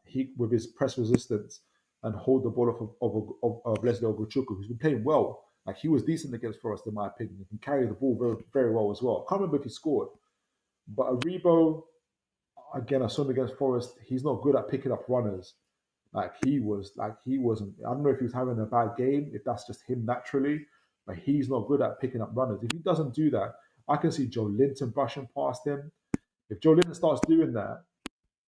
He with his press resistance and hold the ball off of Leslie Ogochukwu, who's been playing well. Like he was decent against Forest, in my opinion. He can carry the ball very, very well as well. I can't remember if he scored, but Aribo, again, I saw him against Forest. He's not good at picking up runners. He wasn't. I don't know if he was having a bad game, if that's just him naturally, but he's not good at picking up runners. If he doesn't do that, I can see Joe Linton brushing past him. If Joe Linton starts doing that,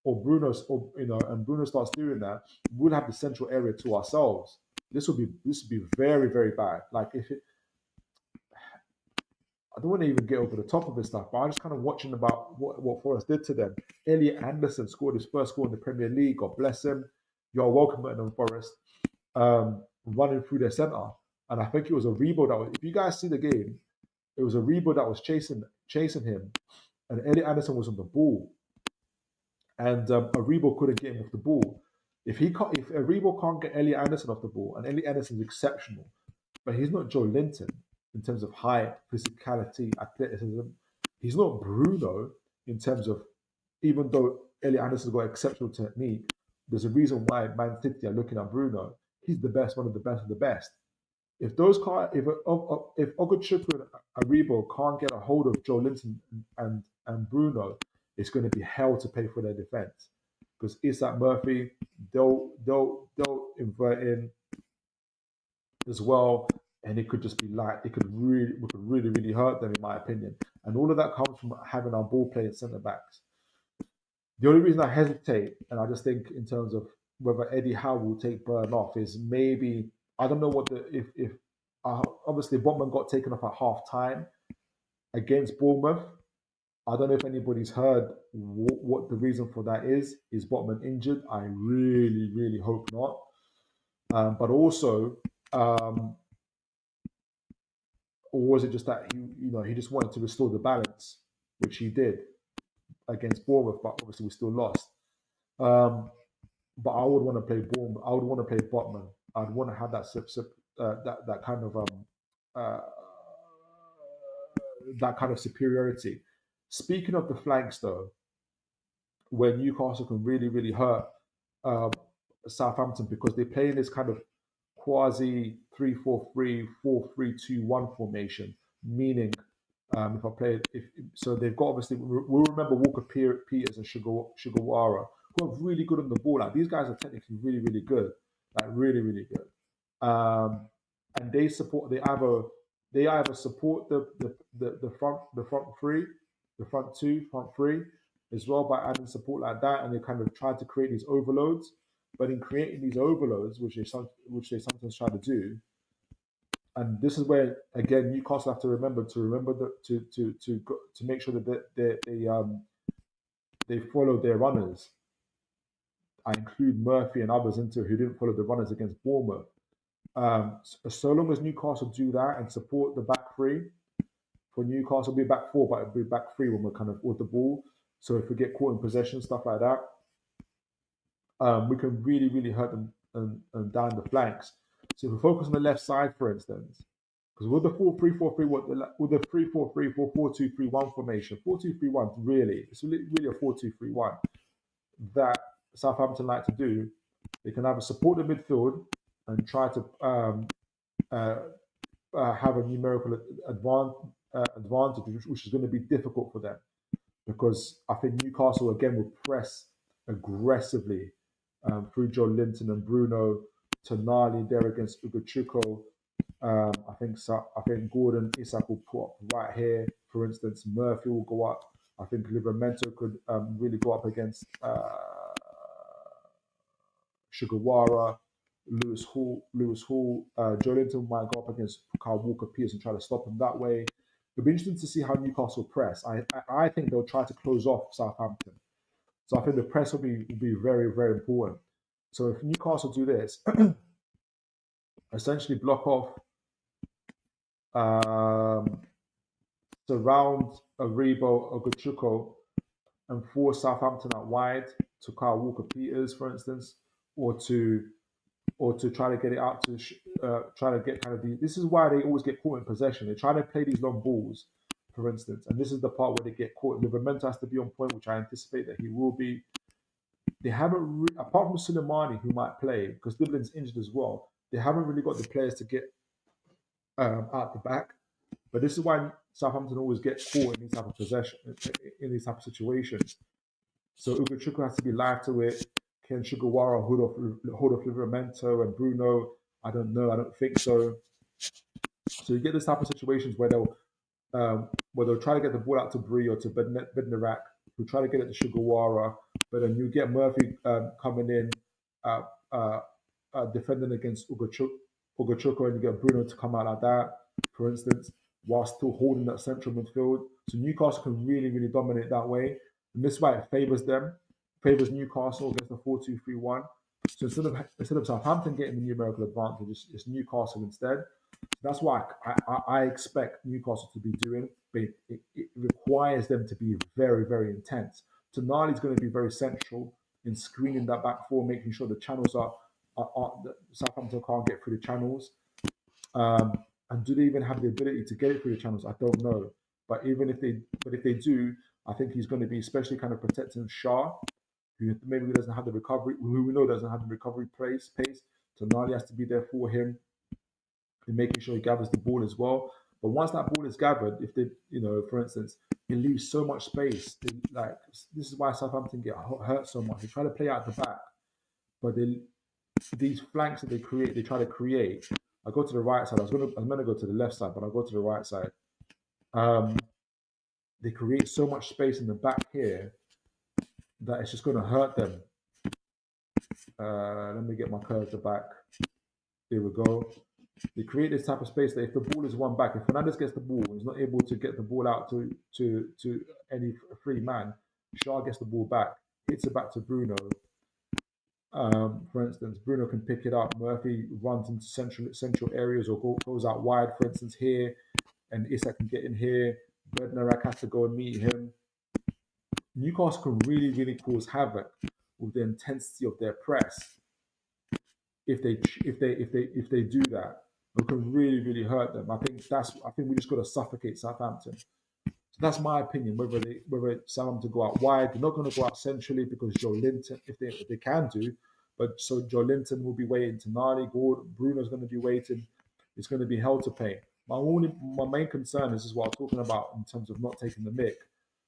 or Bruno starts doing that, we'll have the central area to ourselves. This would be very, very bad. I don't want to even get over the top of this stuff, but I'm just kind of watching about what Forest did to them. Elliot Anderson scored his first goal in the Premier League. God bless him. You're welcome at them, Forest. Running through their centre, and I think it was Aribo that was. If you guys see the game, it was Aribo that was chasing him, and Elliot Anderson was on the ball, and Aribo couldn't get him off the ball. If Aribo can't get Elliot Anderson off the ball, and Elliot Anderson's exceptional, but he's not Joe Linton in terms of height, physicality, athleticism. He's not Bruno in terms of, even though Elliot Anderson's got exceptional technique, there's a reason why Man City are looking at Bruno. He's the best, one of the best of the best. If Ogochukwu and Aribo can't get a hold of Joe Linton and Bruno, it's going to be hell to pay for their defense. Because Isak Murphy, they'll invert in as well, and it could just be it could really hurt them, in my opinion. And all of that comes from having our ball playing centre backs. The only reason I hesitate, and I just think in terms of whether Eddie Howe will take Burn off, is maybe I don't know what if obviously Botman got taken off at half time against Bournemouth. I don't know if anybody's heard what the reason for that is. Is Botman injured? I really, really hope not. But also, or was it just that he just wanted to restore the balance, which he did against Bournemouth, but obviously we still lost. But I would want to play Bournemouth. I would want to play Botman. I'd want to have that kind of that kind of superiority. Speaking of the flanks, though, where Newcastle can really, really hurt um, Southampton because they play in this kind of quasi 3-4-3, 4-3-2-1 formation, meaning if I play it, so they've got obviously we'll remember Walker Peters and Sugawara who are really good on the ball. Like these guys are technically really, really good, like really, really good. And they either support the front three, the front two, front three, as well by adding support like that, and they kind of try to create these overloads. But in creating these overloads, which they sometimes try to do, and this is where again Newcastle have to remember to make sure that they follow their runners. I include Murphy and others into who didn't follow the runners against Bournemouth. So long as Newcastle do that and support the back three, for Newcastle it'll be back four, but it'll be back three when we're kind of with the ball. So if we get caught in possession, stuff like that, we can really, really hurt them and down the flanks. So if we focus on the left side, for instance, because with the 4-3-4-3, with the 3-4-3, 4-4-2-3-1 formation, 4-2-3-1 really, it's really a 4-2-3-1 that Southampton like to do. They can either support the midfield and try to have a numerical advantage, which is going to be difficult for them because I think Newcastle again will press aggressively through Joe Linton and Bruno, Tonali there against Ugochukwu. I think Gordon Isak will put up right here. For instance, Murphy will go up. I think Livramento could really go up against Sugawara, Lewis Hall. Joe Linton might go up against Kyle Walker-Peters and try to stop him that way. It'll be interesting to see how Newcastle press. I think they'll try to close off Southampton. So I think the press will be very, very important. So if Newcastle do this, essentially block off, surround Aribo Ogochukwu and force Southampton out wide to Kyle Walker-Peters, for instance, or to try to get it out to try to get kind of the. This is why they always get caught in possession. They try to play these long balls, for instance, and this is the part where they get caught. Livramento has to be on point, which I anticipate that he will be. They haven't, apart from Suleimani, who might play because Livlin's injured as well. They haven't really got the players to get out the back. But this is why Southampton always get caught in these type of possession, in these type of situations. So Ugochukwu has to be live to it. Can Sugawara hold off Livramento and Bruno? I don't know. I don't think so. So you get this type of situations where they'll try to get the ball out to Bree or to Bednarak, who try to get it to Sugawara, but then you get Murphy coming in, defending against Ugochukwu, and you get Bruno to come out like that, for instance, while still holding that central midfield. So Newcastle can really, really dominate that way. And this is why it favors Newcastle against the 4-2-3-1. So instead of Southampton getting the numerical advantage, it's Newcastle instead. That's why I expect Newcastle to be doing, but it requires them to be very, very intense. Tonali's going to be very central in screening that back four, making sure the channels are Southampton can't get through the channels. And do they even have the ability to get it through the channels? I don't know. But if they do, I think he's going to be especially kind of protecting Shah, who maybe doesn't have the recovery, who we know doesn't have the recovery pace. Tonali has to be there for him in making sure he gathers the ball as well. But once that ball is gathered, if they, for instance, he leaves so much space. This is why Southampton get hurt so much. They try to play out the back, but these flanks that they try to create. I go to the right side. I'm gonna go to the left side, but I'll go to the right side. They create so much space in the back here that it's just going to hurt them. Let me get my cursor back. Here we go. They create this type of space that if the ball is won back, if Fernandes gets the ball and is not able to get the ball out to any free man, Shaw gets the ball back, hits it back to Bruno. For instance, Bruno can pick it up. Murphy runs into central areas or goes out wide, for instance, here, and Isak can get in here. Bednarak has to go and meet him. Newcastle can really, really cause havoc with the intensity of their press if they do that. We can really, really hurt them. I think we just got to suffocate Southampton. So that's my opinion. Whether Southampton go out wide, they're not going to go out centrally because Joe Linton, if they can do, but so Joe Linton will be waiting. Tonali, Gordon, Bruno's going to be waiting. It's going to be hell to pay. My main concern is what I'm talking about in terms of not taking the mick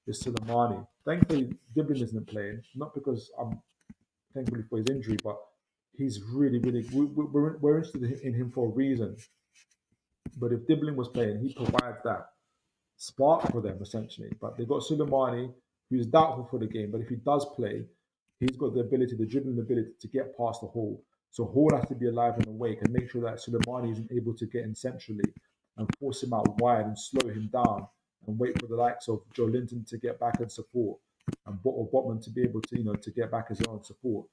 is Soleimani. Thankfully, Diblin isn't playing, not because I'm thankfully for his injury, but he's really, really. We're interested in him for a reason. But if Diblin was playing, he provides that spark for them essentially. But they've got Soleimani, who's doubtful for the game. But if he does play, he's got the dribbling ability to get past the Hall. So Hall has to be alive and awake and make sure that Soleimani isn't able to get in centrally and force him out wide and slow him down and wait for the likes of Joe Linton to get back and support and Botman to be able to, to get back his own support.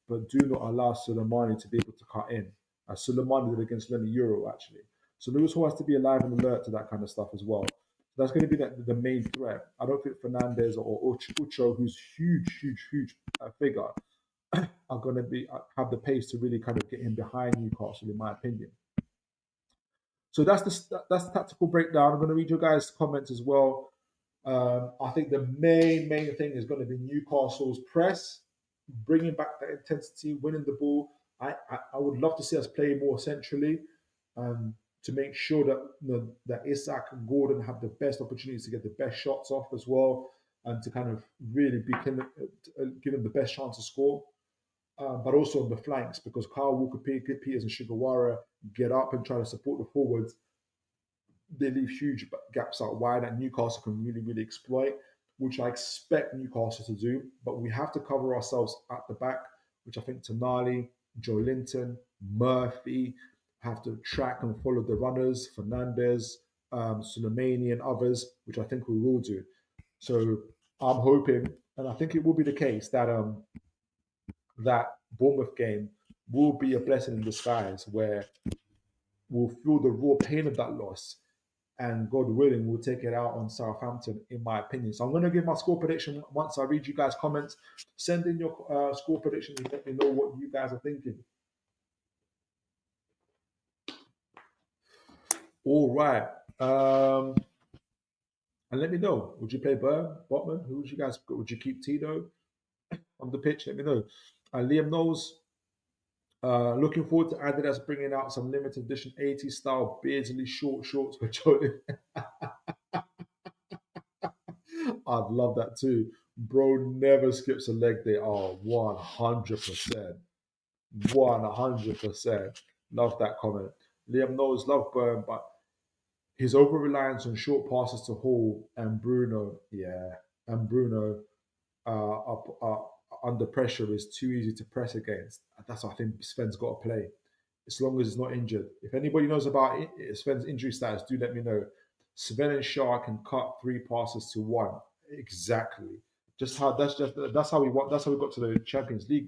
But do not allow Soleimani to be able to cut in, as Soleimani did against Lenny Euro, actually. So Lewis Hall has to be alive and alert to that kind of stuff as well. That's going to be the main threat. I don't think Fernandez or Ucho, who's huge figure, are going to have the pace to really kind of get him behind Newcastle, in my opinion. So that's the tactical breakdown. I'm going to read your guys' comments as well. I think the main thing is going to be Newcastle's press, bringing back that intensity, winning the ball. I would love to see us play more centrally. To make sure that that Isak and Gordon have the best opportunities to get the best shots off as well, and to kind of really give them the best chance to score. But also on the flanks, because Kyle Walker, Peters, and Sugawara get up and try to support the forwards. They leave huge gaps out wide that Newcastle can really, really exploit, which I expect Newcastle to do. But we have to cover ourselves at the back, which I think Tonali, Joe Linton, Murphy have to track and follow the runners, Fernandez, Soleimani and others, which I think we will do. So I'm hoping, and I think it will be the case, that that Bournemouth game will be a blessing in disguise, where we'll feel the raw pain of that loss, and God willing, we'll take it out on Southampton, in my opinion. So I'm going to give my score prediction once I read you guys' comments. Send in your score predictions and let me know what you guys are thinking. All right. And let me know. Would you play Burn, Botman? Who would you guys? Would you keep Tito on the pitch? Let me know. Liam knows. Looking forward to Adidas bringing out some limited edition 80s style Beardsley short shorts for Jody. I'd love that too. Bro never skips a leg day. Oh, 100%. 100%. Love that comment. Liam knows, love Burn, but his over-reliance on short passes to Hall and Bruno, under pressure is too easy to press against. That's what I think Sven's got to play, as long as he's not injured. If anybody knows about Sven's injury status, do let me know. Sven and Shaw can cut 3 passes to 1. Exactly. That's how we got to the Champions League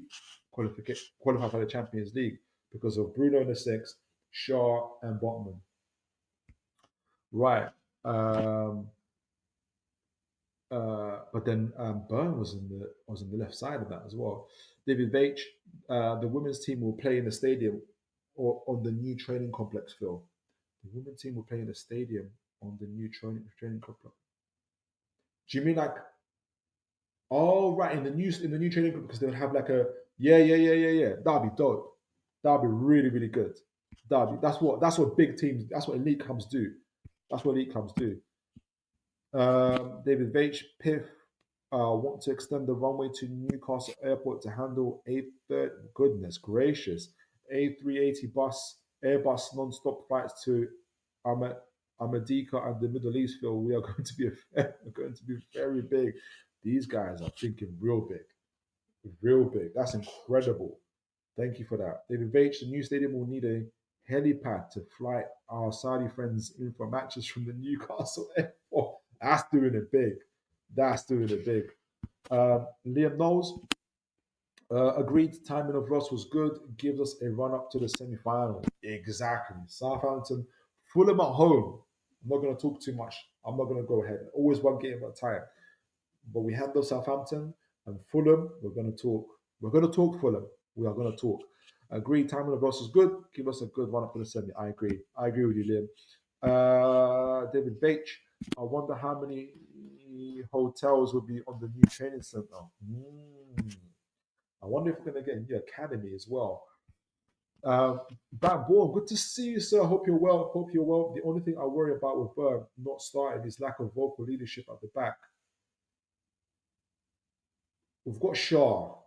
qualify for the Champions League, because of Bruno in the 6, Shaw and Botman. Right. But then Byrne was on the left side of that as well. David Veitch, the women's team will play in the stadium or on the new training complex, Phil. The women's team will play in the stadium on the new training complex. Do you mean like, oh right, in the new training complex, because they would have like a yeah. That'd be dope. That'd be really, really good. That's what big teams, that's what elite clubs do. That's what elite clubs do. David Veitch, Piff, want to extend the runway to Newcastle Airport to handle goodness gracious, A380 Airbus non-stop flights to Ahmedika and the Middle East. Phil, we are going to be very big. These guys are thinking real big. That's incredible. Thank you for that, David Veitch. The new stadium will need a helipad to fly our Saudi friends in for matches from the Newcastle Airport. That's doing it big. Liam Knowles, agreed timing of Ross was good. Gives us a run up to the semi-final. Exactly. Southampton, Fulham at home. I'm not going to talk too much. I'm not going to go ahead. Always one game at a time. But we handle Southampton and Fulham. We're going to talk. We're going to talk Fulham. We are going to talk. Agree. Timing of us is good. Give us a good run up to the semi. I agree. I agree with you, Liam. David Bache. I wonder how many hotels will be on the new training center. I wonder if we're going to get a new academy as well. Bad Ball, good to see you, sir. Hope you're well. Hope you're well. The only thing I worry about with Berg not starting is lack of vocal leadership at the back. We've got Shaw,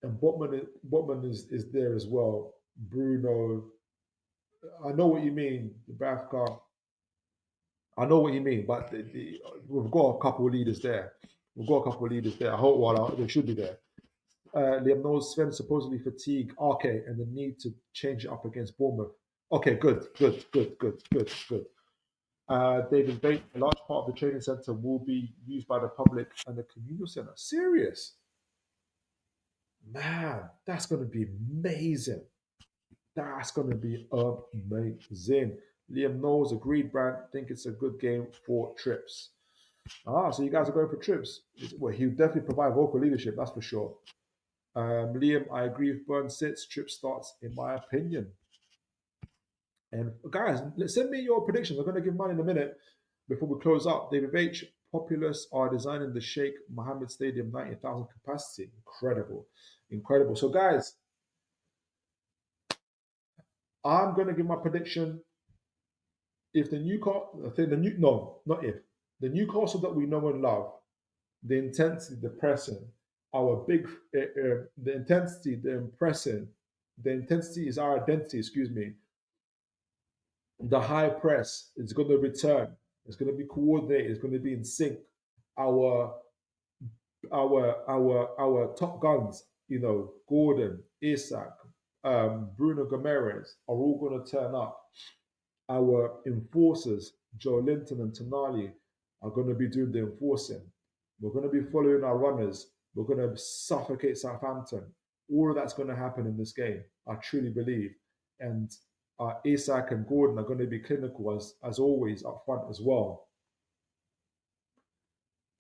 and Botman is there as well. Bruno. I know what you mean, Bravka. I know what you mean, but we've got a couple of leaders there. We've got a couple of leaders there. I hope they should be there. Liam knows Sven supposedly fatigue. Okay, and the need to change it up against Bournemouth. Okay, good. David Bates, a large part of the training centre will be used by the public and the communal centre. Serious? Man, that's going to be amazing. That's going to be amazing. Liam Knowles, agreed, Brand. Think it's a good game for trips. So you guys are going for trips. Well, he'll definitely provide vocal leadership, that's for sure. Liam, I agree if Burn sits, trip starts, in my opinion. And guys, send me your predictions. I'm going to give mine in a minute before we close up. David H. Populous are designing the Sheikh Mohammed Stadium 90,000 capacity. Incredible. So, guys, I'm going to give my prediction. If the Newcastle, the Newcastle that we know and love, the intensity, the pressing, the intensity, the impressing, the intensity is our identity. Excuse me. The high press is going to return. It's going to be coordinated. It's going to be in sync. Our top guns, Gordon, Isak, Bruno Gomes are all going to turn up. Our enforcers, Joe Linton and Tonali, are going to be doing the enforcing. We're going to be following our runners. We're going to suffocate Southampton. All of that's going to happen in this game, I truly believe. And Isak and Gordon are going to be clinical as always up front as well.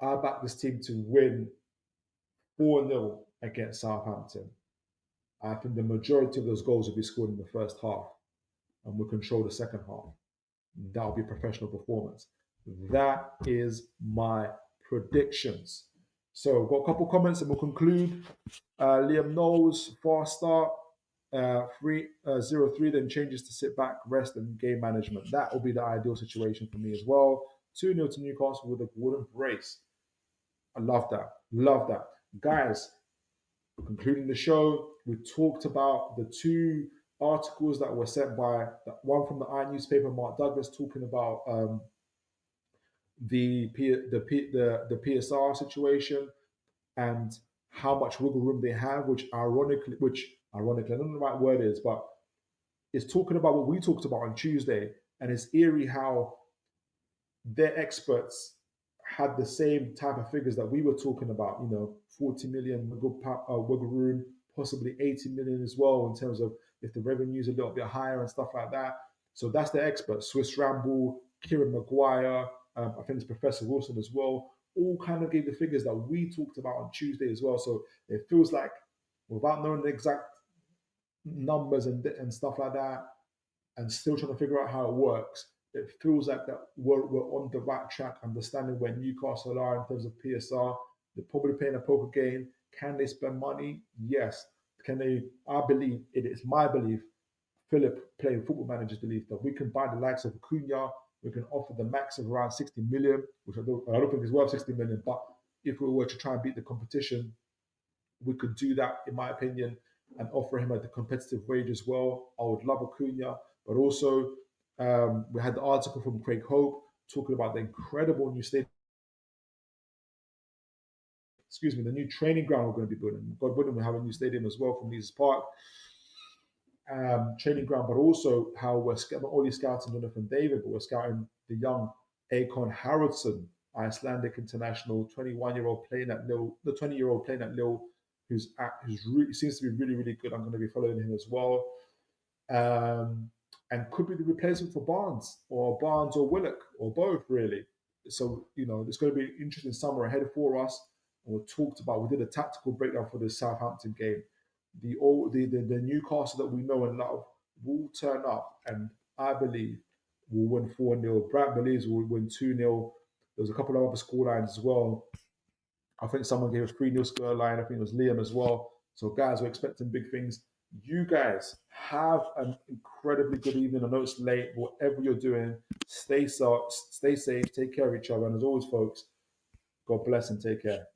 I back this team to win 4-0 against Southampton. I think the majority of those goals will be scored in the first half, and we'll control the second half. That'll be professional performance. That is my predictions. So, got a couple comments and we'll conclude. Liam Knowles, fast start, 0-3, then changes to sit back, rest, and game management. That will be the ideal situation for me as well. 2-0 to Newcastle with a wooden brace. I love that. Guys, concluding the show, we talked about the two articles that were sent by one from the newspaper, Mark Douglas, talking about the PSR situation and how much wiggle room they have, which ironically, I don't know the right word is, but it's talking about what we talked about on Tuesday, and it's eerie how their experts had the same type of figures that we were talking about, 40 million wiggle room, possibly 80 million as well, in terms of if the revenue is a little bit higher and stuff like that. So that's the experts. Swiss Ramble, Kieran Maguire, I think it's Professor Wilson as well, all kind of gave the figures that we talked about on Tuesday as well. So it feels like, without knowing the exact numbers and stuff like that, and still trying to figure out how it works, it feels like that we're on the right track, understanding where Newcastle are in terms of PSR. They're probably playing a poker game. Can they spend money? Yes. Can they? I believe, it is my belief, Philip, playing Football Manager's belief, that we can buy the likes of Cunha. We can offer the max of around 60 million, which I don't think is worth 60 million. But if we were to try and beat the competition, we could do that, in my opinion, and offer him at the competitive wage as well. I would love a Cunha, but also we had the article from Craig Hope talking about the incredible new stadium. The new training ground we're going to be building. God willing, we have a new stadium as well from Leeds Park. Training ground, but also how we're not only scouting Jonathan David, but we're scouting the young Hakon Haraldsson, Icelandic international, 21-year-old playing at Lille, the 20-year-old playing at Lille, who's really seems to be really, really good. I'm going to be following him as well. And could be the replacement for Barnes or Willock or both, really. So, there's going to be an interesting summer ahead for us. And we did a tactical breakdown for the Southampton game. the Newcastle that we know and love will turn up, and I believe we'll win 4-0. Brad believes we'll win 2-0. There was a couple of other score lines as well. I think someone gave a 3-0 score line. I think it was Liam as well. So guys, we're expecting big things. You guys have an incredibly good evening. I know it's late. Whatever you're doing, stay safe, take care of each other. And as always, folks, God bless and take care.